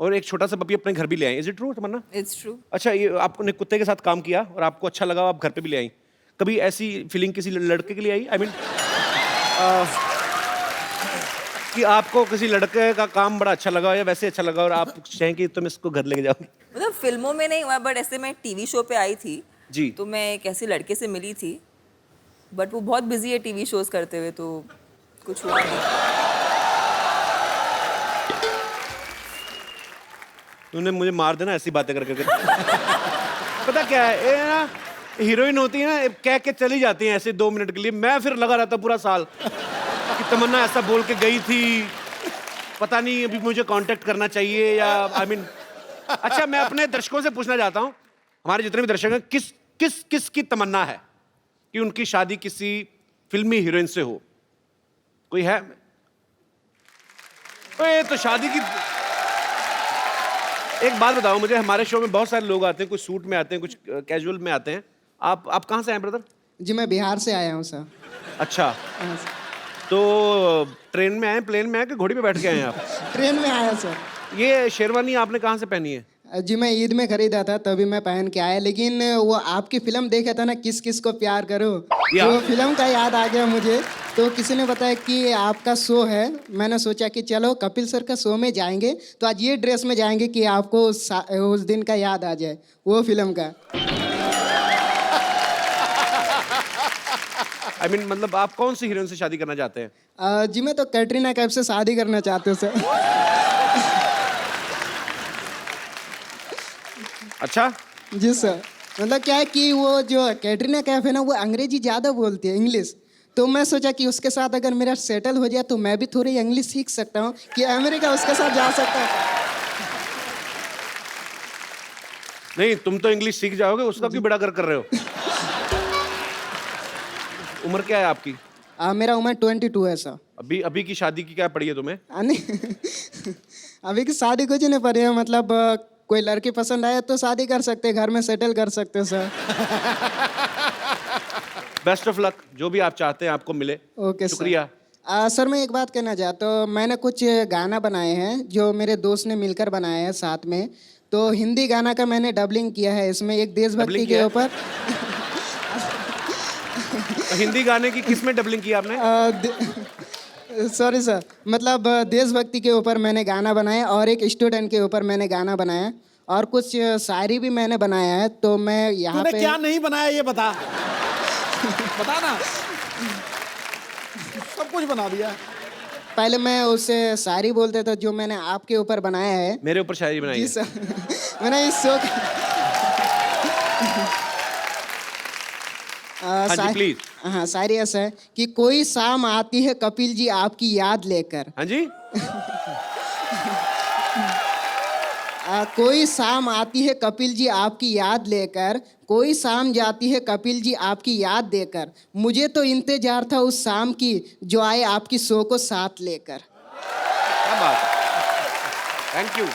और एक छोटा सा पपी अपने घर भी ले आई। Is it true Tamannaah? It's true. अच्छा, ये आपने कुत्ते के साथ काम किया और आपको अच्छा लगा, आप घर पे भी ले आई। कभी ऐसी फीलिंग किसी लड़के के लिए आई? आई मीन कि आपको किसी लड़के का काम बड़ा अच्छा लगा या वैसे अच्छा लगा और आप चाहें कि तुम इसको घर लेके जाओ? मतलब फिल्मों में नहीं हुआ, बट ऐसे मैं टीवी शो पे आई थी जी। तो मैं एक ऐसे लड़के से मिली थी, बट वो बहुत बिजी है टीवी शोज करते हुए, तो कुछ हुआ नहीं। तूने मुझे मार देना ऐसी बातें कर करके। पता क्या है, ये ना हीरोइन होती है ना, कह के चली जाती हैं ऐसे 2 मिनट के लिए, मैं फिर लगा रहता पूरा साल कि तमन्ना ऐसा बोल के गई थी, पता नहीं अभी मुझे कांटेक्ट करना चाहिए या आई मीन। अच्छा, मैं अपने दर्शकों से पूछना चाहता हूँ, हमारे जितने भी दर्शक हैं, किस की तमन्ना है कि उनकी शादी किसी फिल्मी हीरोइन से हो? कोई है? ओए, तो शादी की एक बात बताओ मुझे, हमारे शो में बहुत सारे लोग आते हैं, कुछ सूट में आते हैं, कुछ कैजुअल में आते हैं। आप कहाँ से आए ब्रदर? जी मैं बिहार से आया हूँ सर। अच्छा, हाँ, सर। तो ट्रेन में आए, प्लेन में आए कि घोड़ी पे बैठ के आए हैं आप? ट्रेन में आया सर। ये शेरवानी आपने कहाँ से पहनी है? जी मैं ईद में खरीदा था तभी मैं पहन के आया, लेकिन वो आपकी फिल्म देखा था ना, किस किस को प्यार करो, तो फिल्म का याद आ गया मुझे। तो किसी ने बताया कि आपका शो है, मैंने सोचा कि चलो कपिल सर का शो में जाएंगे, तो आज ये ड्रेस में जाएंगे कि आपको उस दिन का याद आ जाए, वो फिल्म का। आई मीन मतलब आप कौन सी हीरोइन से शादी करना चाहते हैं? जी मैं तो कैटरीना कैफ से शादी करना चाहते हूँ सर। अच्छा जी सर, मतलब क्या है कि वो जो कैटरीना कैफ है ना, वो अंग्रेजी ज़्यादा बोलती है, इंग्लिश, तो मैं सोचा कि उसके साथ अगर मेरा सेटल हो जाए तो मैं भी थोड़ी इंग्लिश सीख सकता हूँ कि अमेरिका उसके साथ जा सकता हूँ। नहीं, तुम तो इंग्लिश सीख जाओगे, उसका क्यों बड़ा कर रहे हो? उम्र क्या है आपकी? मेरा उम्र 22 है सर। अभी की शादी की क्या पड़ी है तुम्हें? नहीं अभी की शादी कुछ नहीं पड़ी है, मतलब कोई लड़की पसंद आए तो शादी कर सकते हैं, घर में सेटल कर सकते हैं सर। बेस्ट ऑफ लक, जो भी आप चाहते हैं आपको मिले। ओके शुक्रिया। सर मैं एक बात कहना चाहता हूँ, मैंने कुछ गाना बनाए हैं जो मेरे दोस्त ने मिलकर बनाए हैं साथ में, तो हिंदी गाना का मैंने डबलिंग किया है इसमें, एक देशभक्ति के ऊपर। तो हिंदी गाने की किस में डबलिंग की आपने? सॉरी सर, मतलब देशभक्ति के ऊपर मैंने गाना बनाया और एक स्टूडेंट के ऊपर मैंने गाना बनाया और कुछ शायरी भी मैंने बनाया है, तो मैं यहाँ पे क्या नहीं बनाया ये बता। बता ना। सब कुछ बना दिया। पहले मैं उससे शायरी बोलते था जो मैंने आपके ऊपर बनाया है। मेरे ऊपर शायरी बनाई जी है? सर मैंने इस शो हाँ जी प्लीज। हाँ, शायरी ऐसा है कि कोई शाम आती है कपिल जी आपकी याद लेकर। हाँ जी। कोई शाम आती है कपिल जी आपकी याद लेकर, कोई शाम जाती है कपिल जी आपकी याद देकर, मुझे तो इंतजार था उस शाम की जो आए आपकी शो को साथ लेकर। क्या बात है, थैंक यू।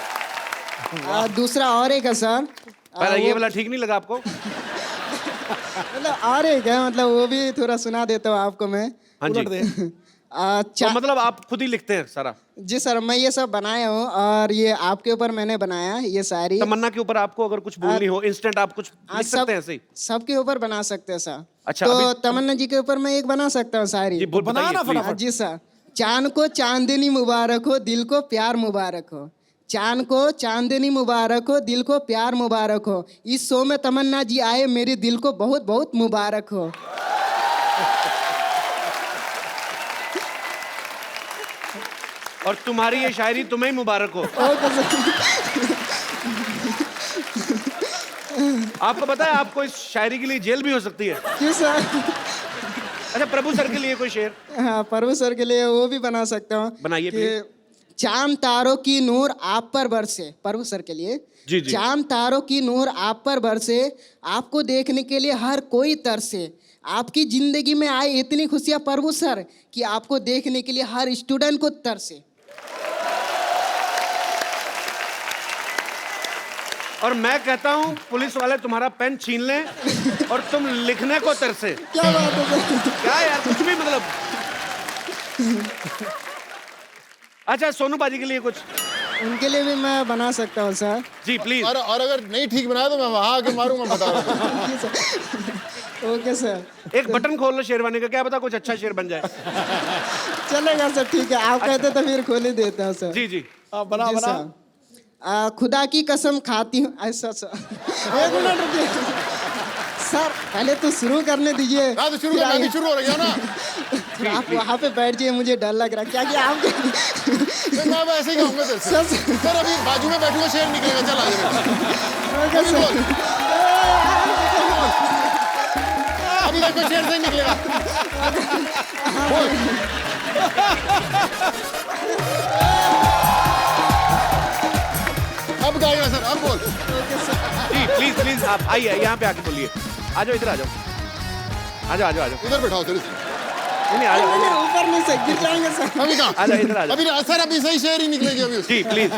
दूसरा और एक है सर। पहले ये वाला ठीक नहीं लगा आपको? मतलब और एक है, मतलब वो भी थोड़ा सुना देता हूँ आपको मैं। हाँ जी। तो मतलब आप खुद ही लिखते हैं सारा? जी सर, मैं ये सब बनाया हूँ और ये आपके ऊपर मैंने बनाया ये सारी। तमन्ना के ऊपर आपको अगर कुछ बोलनी हो इंस्टेंट आप कुछ लिख सकते हैं ऐसे ही? सबके ऊपर बना सकते हैं सर। अच्छा, तो तमन्ना जी के ऊपर मैं एक बना सकता हूँ सारी। जी बनाना फटाफट। जी सर। चांद को चांदनी मुबारक हो, दिल को प्यार मुबारक हो। चांद को चांदनी मुबारक हो, दिल को प्यार मुबारक हो। इस शो में तमन्ना जी आए, मेरे दिल को बहुत बहुत मुबारक हो। और तुम्हारी ये शायरी तुम्हें ही मुबारक हो। आपको पता है आपको इस शायरी के लिए जेल भी हो सकती है। क्यों सर? अच्छा, प्रभु सर के लिए कोई शेर? हाँ, प्रभु सर के लिए वो भी बना सकता हूँ। बनाइए प्लीज। चांद तारों की नूर आप पर बरसे, प्रभु सर के लिए। जी जी। चांद तारों की नूर आप पर बरसे, आपको देखने के लिए हर कोई तरसे। आपकी जिंदगी में आए इतनी खुशियां प्रभु सर कि आपको देखने के लिए हर स्टूडेंट को तरसे। और मैं कहता हूँ पुलिस वाले तुम्हारा पेन छीन लें और तुम लिखने को तरसे। क्या बात है? क्या यार, कुछ भी मतलब। अच्छा, सोनू बाजी के लिए कुछ? उनके लिए भी मैं बना सकता हूँ सर। Ji please. और अगर नहीं ठीक बनाया तो मैं वहां आके मारूंगा, बता रहा हूं। जी सर। Okay sir. एक बटन खोल लो शेरवानी का, क्या पता कुछ अच्छा शेर बन जाए। चलेगा सर, ठीक है, आप कहते तो फिर खोल ही देता हूँ सर। जी जी। बना जी बना। सर। खुदा की कसम खाती हूँ ऐसा सर। एक मिनट रुकिए सर, पहले तो शुरू करने दीजिए। हाँ तो शुरू फिर करना, आइए। अभी शुरू हो रहा है ना। फिर आप वहाँ पे बैठ जाइए, मुझे डर लग रहा है क्या कि आप मैं अब ऐसे ही कहूंगा सर। सर अभी बाजू में बैठूंगा, शेर निकलेगा, चल आगे। ओके अभी सर। बोल। अभी देखो शेर से ही निकलेगा। बोल। अब गाएगा सर, अब बोल। जी प्लीज प्लीज, आप आइए यहाँ पे आके बोलिए। आ जाओ इधर, आ जाओ आ जाओ आ जाओ आ जाओ। इधर बैठाओ सर। नहीं आ जाओ। नहीं, ऊपर नहीं सर, गिर जाएंगे सर। अभी कहाँ? आ जाओ इधर, आ जाओ। अभी सर अभी सही शेर ही निकलेगी अभी। जी प्लीज।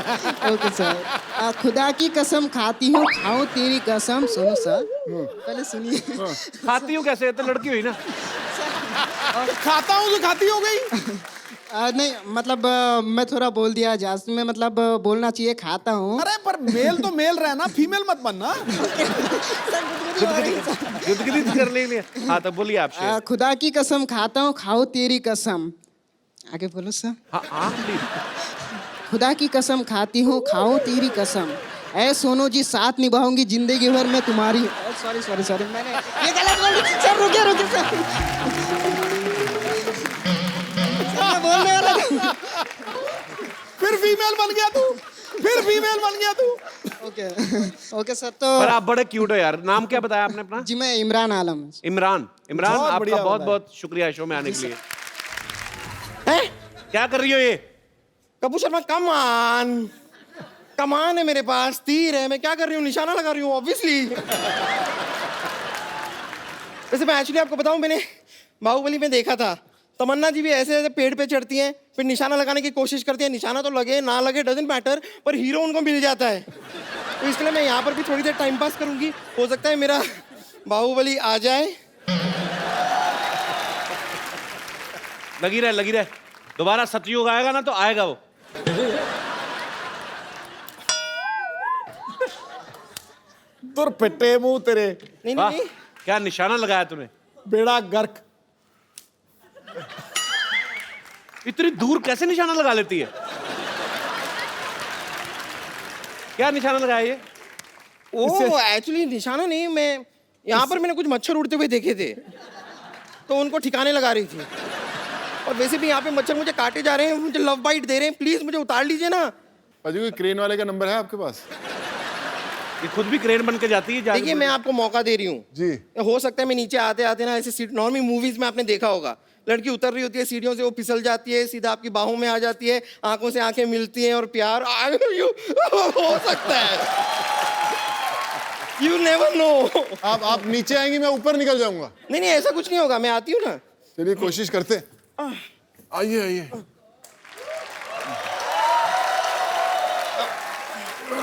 Okay sir. खुदा की कसम खाती हूँ, खाऊं तेरी कसम। सुनो सर, पहले सुनिए। खाती हूँ कैसे, तो लड़की हुई ना। खाता हूँ तो खाती हो गई। नहीं मतलब मैं थोड़ा बोल दिया जास्त में, मतलब बोलना चाहिए खाता हूँ। अरे पर मेल तो मेल रहना, फीमेल मत बनना। गुदगुदी कर लेंगे। हाँ तो बोलिए आप शेर। खुदा की कसम खाता हूँ, खाओ तेरी कसम। आगे बोलो सर। हाँ हाँ प्लीज। खुदा की कसम खाती हूँ, खाओ तेरी कसम। ऐ सोनू जी, साथ निभाऊंगी जिंदगी भर मैं तुम्हारी। सॉरी सॉरी सॉरी, मैंने ये गलत बोल दी सर। रुकिए रुकिए सर, मैं बोलने वाला था। फिर फीमेल बन गया तू, फिर फीमेल बन गया तू। Okay okay sir. तो पर आप बड़े क्यूट हो यार। नाम क्या बताया आपने अपना? जी मैं इमरान आलम। इमरान। इमरान बहुत आपका बढ़िया बहुत बताया। बहुत शुक्रिया शो में आने के लिए। हैं? क्या कर रही हो ये? कपूर शर्मा, कमान है मेरे पास, तीर है, मैं क्या कर रही हूँ, निशाना लगा रही हूँ ऑब्वियसली। वैसे मैं एक्चुअली आपको बताऊं, मैंने बाहुबली में देखा था, तमन्ना जी भी ऐसे ऐसे पेड़ पे चढ़ती हैं, फिर निशाना लगाने की कोशिश करती है, निशाना तो लगे ना लगे डजंट मैटर, पर हीरो उनको मिल जाता है। तो इसके लिए मैं यहाँ पर भी थोड़ी देर टाइम पास करूंगी, हो सकता है मेरा बाहुबली आ जाए। लगी रहे। दोबारा सतयुग आएगा ना तो आएगा वो। तुर पिट्टे मुंह तेरे, नहीं वाह, नहीं क्या निशाना लगाया तूने। बेड़ा गर्क। इतनी दूर कैसे निशाना लगा लेती है? क्या निशाना लगाया ये? वो एक्चुअली निशाना नहीं, मैं यहाँ पर मैंने कुछ मच्छर उड़ते हुए देखे थे, तो उनको ठिकाने लगा रही थी। और वैसे भी यहाँ पे मच्छर मुझे काटे जा रहे हैं, मुझे लव बाइट दे रहे हैं, प्लीज मुझे उतार लीजिए ना। अजू कोई क्रेन वाले का नंबर है आपके पास? ये खुद भी क्रेन बन के जाती है। देखिए मैं आपको मौका दे रही हूँ जी। हो सकता है मैं नीचे आते आते ना ऐसे सीट, नॉर्मली मूवीज में आपने देखा होगा, लड़की उतर रही होती है सीढ़ियों से, वो फिसल जाती है, सीधा आपकी बाहों में आ जाती है, आंखों से आंखें मिलती हैं और प्यार हो सकता है। You never know. आप नीचे आएंगी, मैं ऊपर निकल जाऊंगा। नहीं नहीं ऐसा कुछ नहीं होगा, मैं आती हूँ ना। चलिए कोशिश करते। आइए आइए।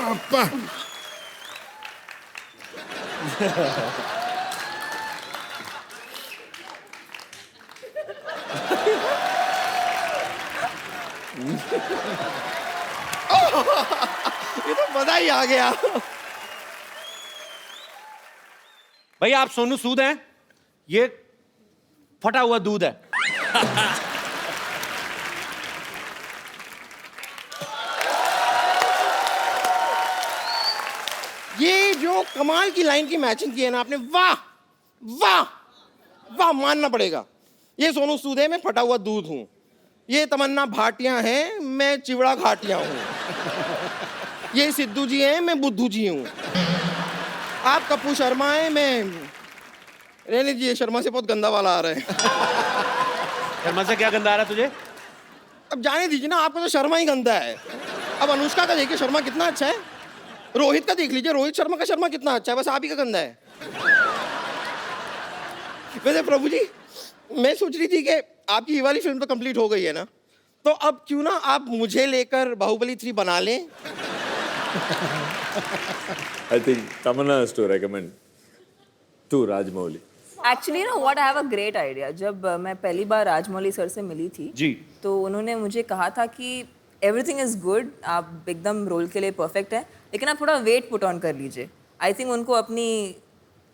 अप्पा। ये तो मजा ही आ गया। भाई आप सोनू सूद हैं, ये फटा हुआ दूध है। ये जो कमाल की लाइन की मैचिंग की है ना आपने, वाह वाह वाह, मानना पड़ेगा। ये सोनू सूद है, मैं फटा हुआ दूध हूं। ये तमन्ना भाटिया है, मैं चिवड़ा घाटिया हूं। ये सिद्धू जी हैं, मैं बुद्धू जी हूं। आप कपूर शर्मा हैं, मैं रहने दीजिए, शर्मा से बहुत गंदा वाला आ रहा है। शर्मा से क्या गंदा आ रहा है तुझे? अब जाने दीजिए ना, आपको तो शर्मा ही गंदा है। अब अनुष्का का देखिए शर्मा कितना अच्छा है, रोहित का देख लीजिए, रोहित शर्मा का शर्मा कितना अच्छा है, बस आप ही का गंदा है। वैसे प्रभु जी, मैं सोच रही थी कि आपकी ये वाली फिल्म तो कंप्लीट हो गई है ना, तो अब क्यों ना आप मुझे लेकर बाहुबली 3 बना लें। I think Tamanna has to recommend to Rajmouli. Actually ना what I have a great idea. जब मैं पहली बार राजमौली सर से मिली थी जी, तो उन्होंने मुझे कहा था कि एवरीथिंग इज गुड, आप एकदम रोल के लिए परफेक्ट है, लेकिन आप थोड़ा वेट पुट ऑन कर लीजिए. आई थिंक उनको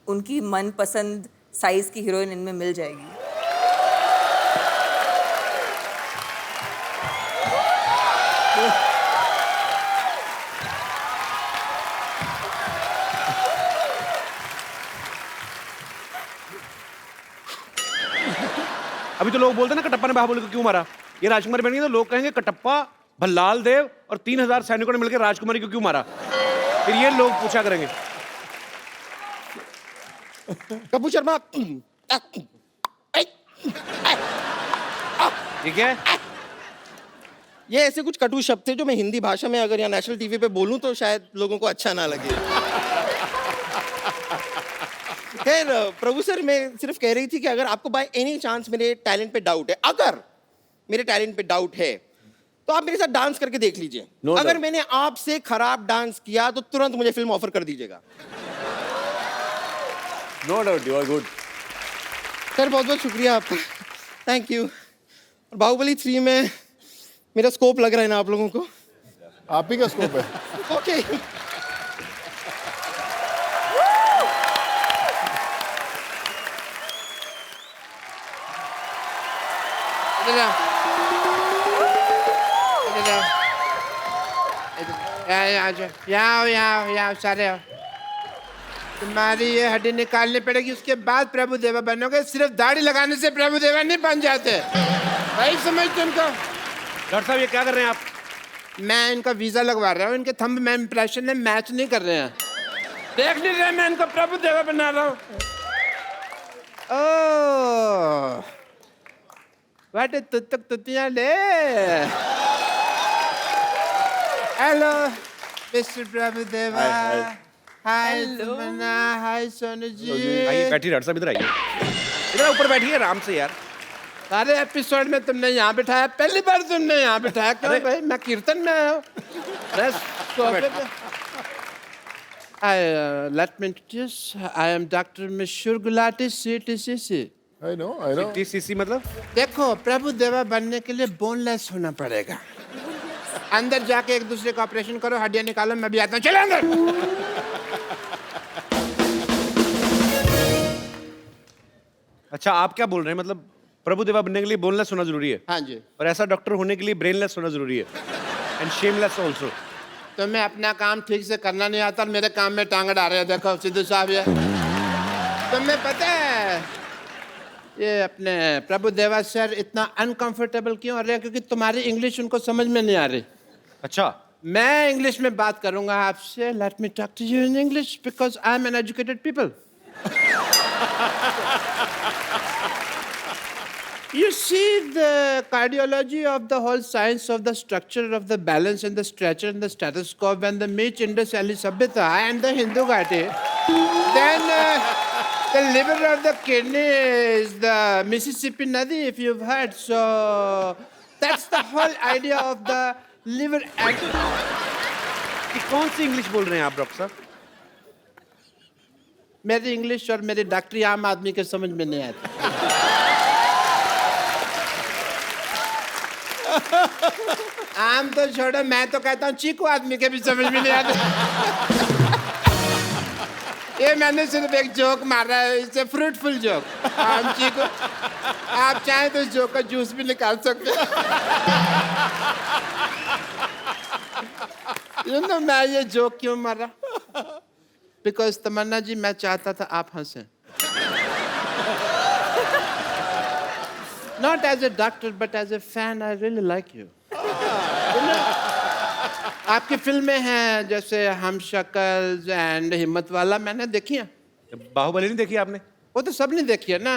उनकी मनपसंद साइज की हीरोइन इनमें मिल जाएगी. अभी तो लोग बोलते हैं ना कटप्पा ने बाहुबली को क्यों मारा, ये राजकुमारी बन गई तो लोग कहेंगे कटप्पा भल्लाल देव और 3000 सैनिकों ने मिलकर राजकुमारी को क्यों मारा, फिर ये लोग पूछा करेंगे. कपूर शर्मा ठीक है, ये ऐसे कुछ कटु शब्द थे जो मैं हिंदी भाषा में अगर यहाँ नेशनल टीवी पे बोलूं तो शायद लोगों को अच्छा ना लगे. खैर प्रभु सर, मैं सिर्फ कह रही थी कि अगर आपको बाय एनी चांस मेरे टैलेंट पे डाउट है, अगर मेरे टैलेंट पे डाउट है, तो आप मेरे साथ डांस करके देख लीजिए. No अगर doubt. मैंने आपसे खराब डांस किया तो तुरंत मुझे फिल्म ऑफर कर दीजिएगा. No doubt, you are good. Sir बहुत बहुत शुक्रिया आपका, थैंक यू. और बाहुबली 3 में मेरा स्कोप लग रहा है ना आप लोगों को? आप ही का स्कोप है. ओके. यहाँ सारे आओ. तुम्हारी ये हड्डी निकालनी पड़ेगी, उसके बाद प्रभु देवा बनोगे. सिर्फ दाढ़ी लगाने से प्रभु देवा नहीं बन जाते भाई, समझ तुमको. डॉक्टर साहब ये क्या कर रहे हैं आप? मैं इनका वीजा लगवा रहा हूँ, इनके थंब में इंप्रेशन में मैच नहीं कर रहे हैं. देख नहीं रहे मैं इनको प्रभु देवा बना रहा हूँ. ओह वाटे तुतक तुतियाँ ले. हेलो मिस्टर प्रभु देवा. हाय तमन्ना. हाय सोनू जी. आइए बैठिए डॉक्टर साहब, इधर आइए, इधर ऊपर बैठिए आराम से यार. सारे एपिसोड में तुमने यहाँ बिठाया, पहली बार तुमने यहाँ बिठाया. क्यों भाई, मैं कीर्तन में आया हूँ. Let me introduce. I am Dr. Mishur Gulati, CTCC. I know. TCC मतलब? देखो, प्रभु देवा बनने के लिए बोनलेस होना पड़ेगा. अंदर जाके एक दूसरे का ऑपरेशन करो, हड्डियां निकालो, मैं भी आता हूँ. चलो अंदर. अच्छा आप क्या बोल रहे हैं, मतलब प्रभु देवा बनने के लिए बोनलेस होना जरूरी है? हाँ जी. और ऐसा डॉक्टर होने के लिए ब्रेनलेस होना जरूरी है, एंड शेमलेस ऑल्सो. तुम्हें अपना काम ठीक से करना नहीं आता और मेरे काम में टांग डाल रहे हो. देखो सिद्धू साहब, ये तुम्हें पता है ये अपने प्रभु देवा सर इतना अनकंफर्टेबल क्यों हो रहे हैं? क्योंकि तुम्हारी इंग्लिश उनको समझ में नहीं आ रही. अच्छा मैं इंग्लिश में बात करूंगा आपसे. Let me talk to you in English because I am an educated people. You see the cardiology of the whole science of the structure of the balance and the stretcher and the stethoscope and the Meech Indus Valley Sabhyata and the Hindu Ghati. Then the liver of the kidney is the Mississippi Nadi, if you've heard. So that's the whole idea of the liver. ये कौन सी इंग्लिश बोल रहे हैं आप डॉक्टर साहब? मेरी इंग्लिश और मेरी डॉक्टरी आम आदमी के समझ में नहीं आती. आम तो छोड़ो, मैं तो कहता हूँ चीकू आदमी के भी समझ में नहीं आता. ये मैंने सिर्फ एक जोक मारा है, इससे फ्रूटफुल जोक. आम चीकू, आप चाहें तो इस जोक का जूस भी निकाल सकते हैं. मैं ये जोक क्यों मारा? बिकॉज तमन्ना जी, मैं चाहता था आप हंसें. Not as a doctor, but as a fan, I really like you. आपकी फिल्में हैं जैसे हम शक्ल एंड हिम्मत वाला, मैंने देखी है. बाहुबली नहीं देखी आपने? वो तो सब ने देखी है ना.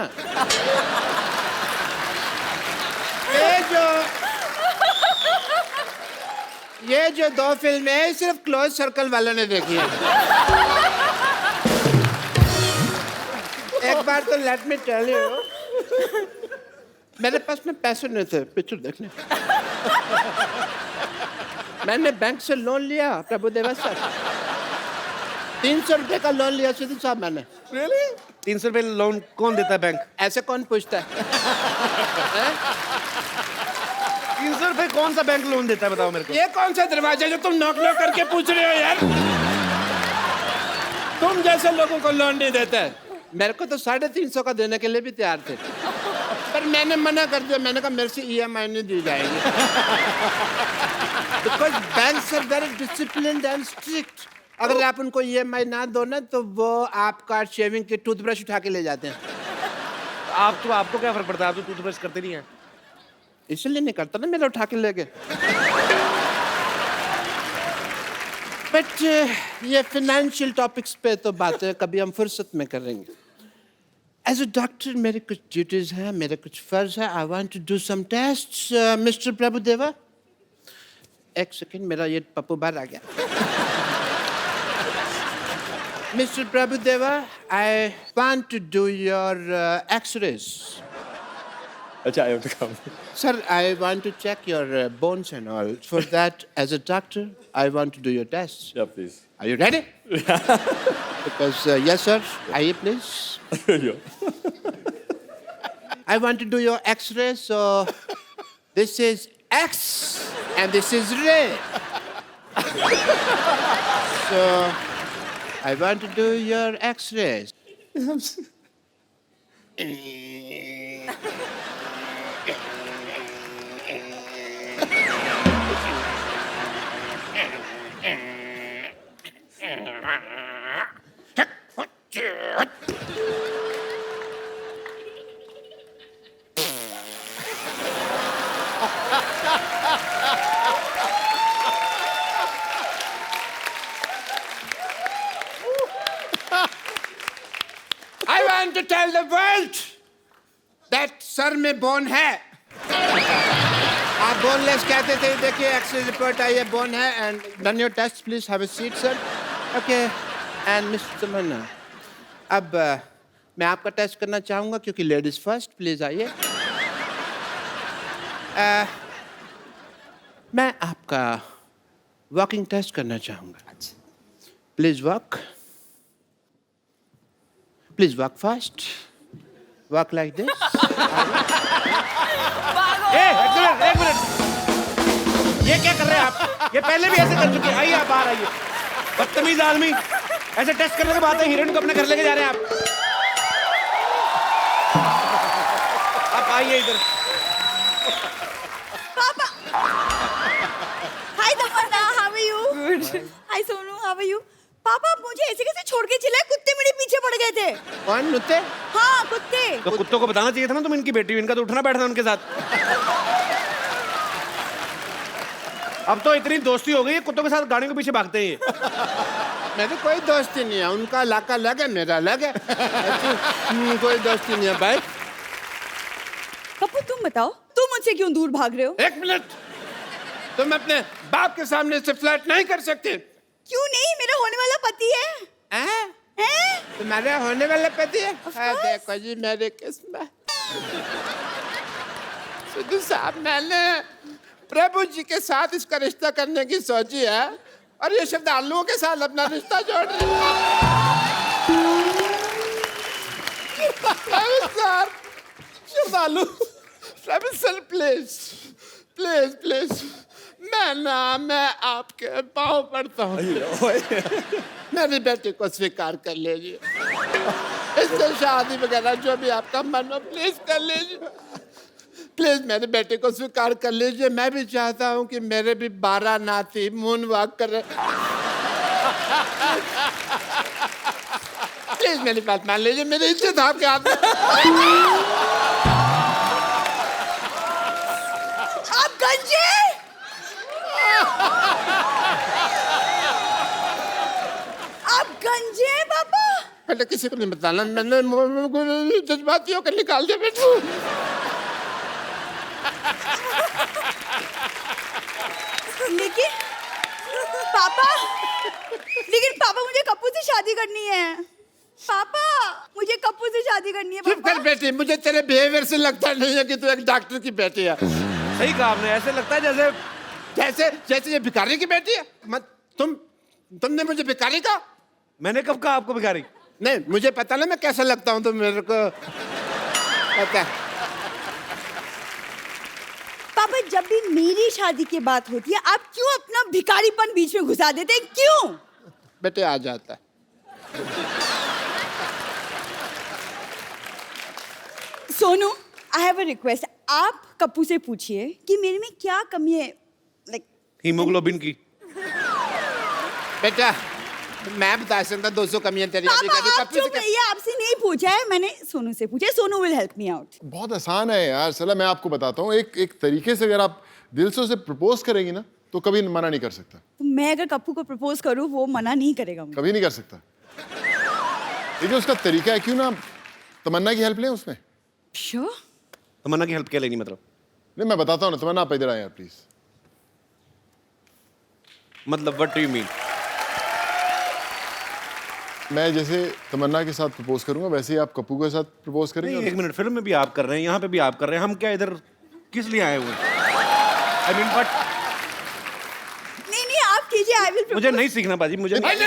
ये जो दो फिल्में हैं सिर्फ क्लोज सर्कल वालों ने देखी है. एक बार तो लेट मी टेल यू, मेरे पास में पैसे नहीं थे पिक्चर देखने. मैंने बैंक से लोन लिया प्रभु देवा सर. 300 रुपए का लोन लिया सिद्धू साहब मैंने. Really? 300 रुपए लोन कौन देता है बैंक? ऐसे कौन पूछता है? 300 रुपए कौन सा बैंक लोन देता है बताओ मेरे को? ये कौन सा दरवाजा जो तुम नॉक नॉक करके पूछ रहे हो यार? तुम जैसे लोगों को लोन नहीं देता है। मेरे को तो 350 का देने के लिए भी तैयार थे, पर मैंने मना कर दिया। मैंने कहा मेरे से EMI नहीं दी जाएगी। Because banks are very disciplined and strict. अगर आप उनको EMI ना दो ना तो वो आपका शेविंग की टूथब्रश उठा के ले जाते हैं। आपको क्या फर्क पड़ता है? आप तो टूथब्रश करते नहीं हैं। इसलिए नहीं करता ना, मेरा उठा के ले गए। बट ये फाइनेंशियल टॉपिक्स पे तो बातें कभी हम फुर्सत में करेंगे। एज अ डॉक्टर मेरे कुछ ड्यूटीज हैं, मेरे कुछ फर्ज है। I want to do some tests. Mister Prabhudeva, एक सेकंड, मेरा ये पप्पू बाहर आ गया। Mister Prabhudeva, I want to do your x-rays. अच्छा, I have to come. Sir, I want to check your bones and all. For that, as a doctor, I want to do your tests. Yeah, please. Are you ready? Because, yes, sir. Aye, please. I want to do your X-ray, so this is X and this is ray. So, I want to do your X-rays. I want to tell the world that sir में बोन है। आप बोनलेस कहते थे, देखिए एक्सरे रिपोर्ट आई है, बोन है। And done your test, please have a seat sir. Okay, and mister Tamannaah, अब मैं आपका टेस्ट करना चाहूँगा क्योंकि लेडीज फर्स्ट। प्लीज आइए। मैं आपका वॉकिंग टेस्ट करना चाहूँगा। Please walk, please walk fast, walk like this. एक मिनट, ये क्या कर रहे हैं आप? ये पहले भी ऐसे कर चुके हैं। आइए, आप बाहर आइए। बदतमीज आदमी, ऐसे टेस्ट करने के बाद हीरोइन को अपने घर लेके जा रहे हैं आप आइए इधर। पापा, hi Tamannaah, how are you? Good. Hi Sonu, how are you? पापा, आप मुझे ऐसे कैसे छोड़ के चले? कुत्ते मेरे पीछे पड़ गए थे। कौन कुत्ते? हाँ, कुत्ते। तो कुत्तों को बताना चाहिए था ना तुम इनकी बेटी हो, इनका तो उठना बैठना उनके साथ। अब तो इतनी दोस्ती हो गई है, कुत्तों के साथ गाड़ियों के पीछे भागते हैं ये। मेरी कोई दोस्ती नहीं है, उनका इलाका अलग है, मेरा अलग है। कोई दोस्ती नहीं है भाई। कपूर, तुम बताओ, तुम मुझसे क्यों दूर भाग रहे हो? एक मिनट, तुम अपने बाप के सामने से फ्लर्ट नहीं कर सकते। क्यों नहीं? मेरा होने वाला पति है। हैं? तुम्हारा होने वाला पति है? देखो जी, मेरी किस्मत। सिद्धू साहब, मैंने प्रभु जी के साथ इसका रिश्ता करने की सोची है, और ये श्रद्धालुओं के साथ अपना रिश्ता जोड़ रही है। श्रद्धालु, प्रभु सर, प्लीज प्लीज प्लीज, मैं आपके पाँव पड़ता हूँ। मेरी बेटी को स्वीकार कर लीजिए, इससे शादी वगैरह जो भी आपका मन हो प्लीज कर लीजिए। प्लीज मेरी बेटी को स्वीकार कर लीजिए। मैं भी चाहता हूँ कि मेरे भी 12 नाती मून वॉक कर। प्लीज मेरी बात मान लीजिए, मेरी इज्जत आपके हाथ में। आप गंजे, आप गंजे हैं पापा। पहले किसी को नहीं बताना, मैंने जज्बातियों को निकाल दिया बेटू। लेकिन पापा, मुझे कपूर से शादी करनी है। पापा, मुझे कपूर से शादी करनी है। चुप कर बेटी, मुझे तेरे बिहेवियर से लगता नहीं है कि तू एक डॉक्टर की बेटी है। सही कहा आपने, ऐसे लगता है जैसे जैसे जैसे ये भिखारी की बेटी है। मत तुमने मुझे भिखारी कहा? मैंने कब कहा आपको भिखारी? नहीं, मुझे पता ना मैं कैसा लगता हूँ, तो मेरे को पता है। पापा जब भी मेरी शादी की बात होती है आप क्यों अपना भिखारीपन बीच में घुसा देते हैं क्यों? बेटे आ जाता है। सोनू आई हैव अ रिक्वेस्ट, आप कप्पू से पूछिए कि मेरे में क्या कमी है, लाइक हीमोग्लोबिन की। बेटा मैं बता सकता 200 कमियां तेरी अभी पापा कभी आप कप्पू से चुप रहिए, आपसे नहीं पूछा है मैंने, सोनू से पूछा, Sonu will help me out. बहुत आसान है यार सला, मैं आपको बताता हूँ। एक तरीके से अगर आप दिल से उसे प्रपोज करेंगी ना तो कभी मना नहीं कर सकता। तो मैं अगर कप्पू को प्रपोज करूं वो मना नहीं करेगा मुझे? कभी नहीं कर सकता। लेकिन उसका तरीका है, क्यों ना तमन्ना की हेल्प लें उसमें। श्योर? तमन्ना की हेल्प क्या लेनी मतलब? नहीं मैं बताता हूँ ना, तमन्ना आप इधर आए यार प्लीज। मतलब व्हाट डू यू मीन? मैं जैसे तमन्ना के साथ प्रपोज करूंगा वैसे ही आप कप्पू के साथ प्रपोज करेंगे। एक मिनट, फिल्म में भी आप कर रहे हैं, यहाँ पे भी आप कर रहे हैं, हम क्या इधर किस लिए आए हुए हैं? आई मीन बट नहीं आप कीजिए, आई विल। मुझे नहीं सीखना बाजी, मुझे नहीं।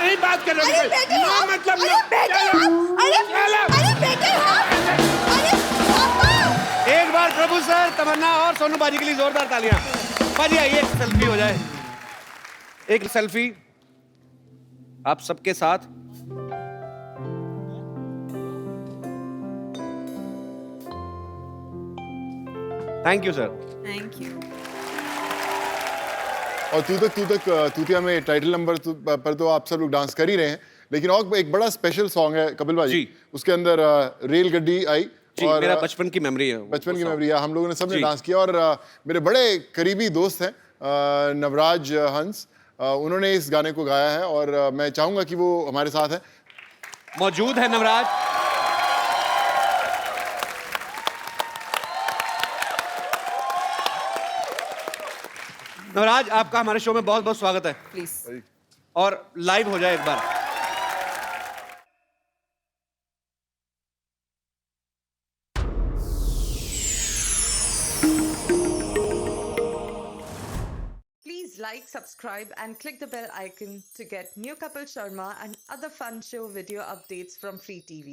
नहीं बात कर अरे बेटे आप, मतलब अरे बेटे आप, अरे बेटे आप, अरे पापा। एक बार प्रभु सर, तमन्ना और सोनू बाजी के लिए जोरदार तालियां। बाजी आइए, एक सेल्फी हो जाए, एक सेल्फी आप सबके साथ। Thank you sir. Thank you. और तू तक तूतिया में टाइटल नंबर पर तो आप सब लोग डांस कर ही रहे हैं, लेकिन और एक बड़ा स्पेशल सॉन्ग है कपिल भाई जी। उसके अंदर रेल गड्डी आई जी, और मेरा बचपन की मेमोरी है, बचपन की मेमोरी है। हम लोगों ने सबने जी। डांस किया और मेरे बड़े करीबी दोस्त हैं नवराज हंस, उन्होंने इस गाने को गाया है और मैं चाहूंगा कि वो हमारे साथ है, मौजूद है नवराज। नवराज आपका हमारे शो में बहुत बहुत स्वागत है। प्लीज। और लाइव हो जाए एक बार। Please like, subscribe and click the bell icon to get new Kapil Sharma and other fun show video updates from Free TV.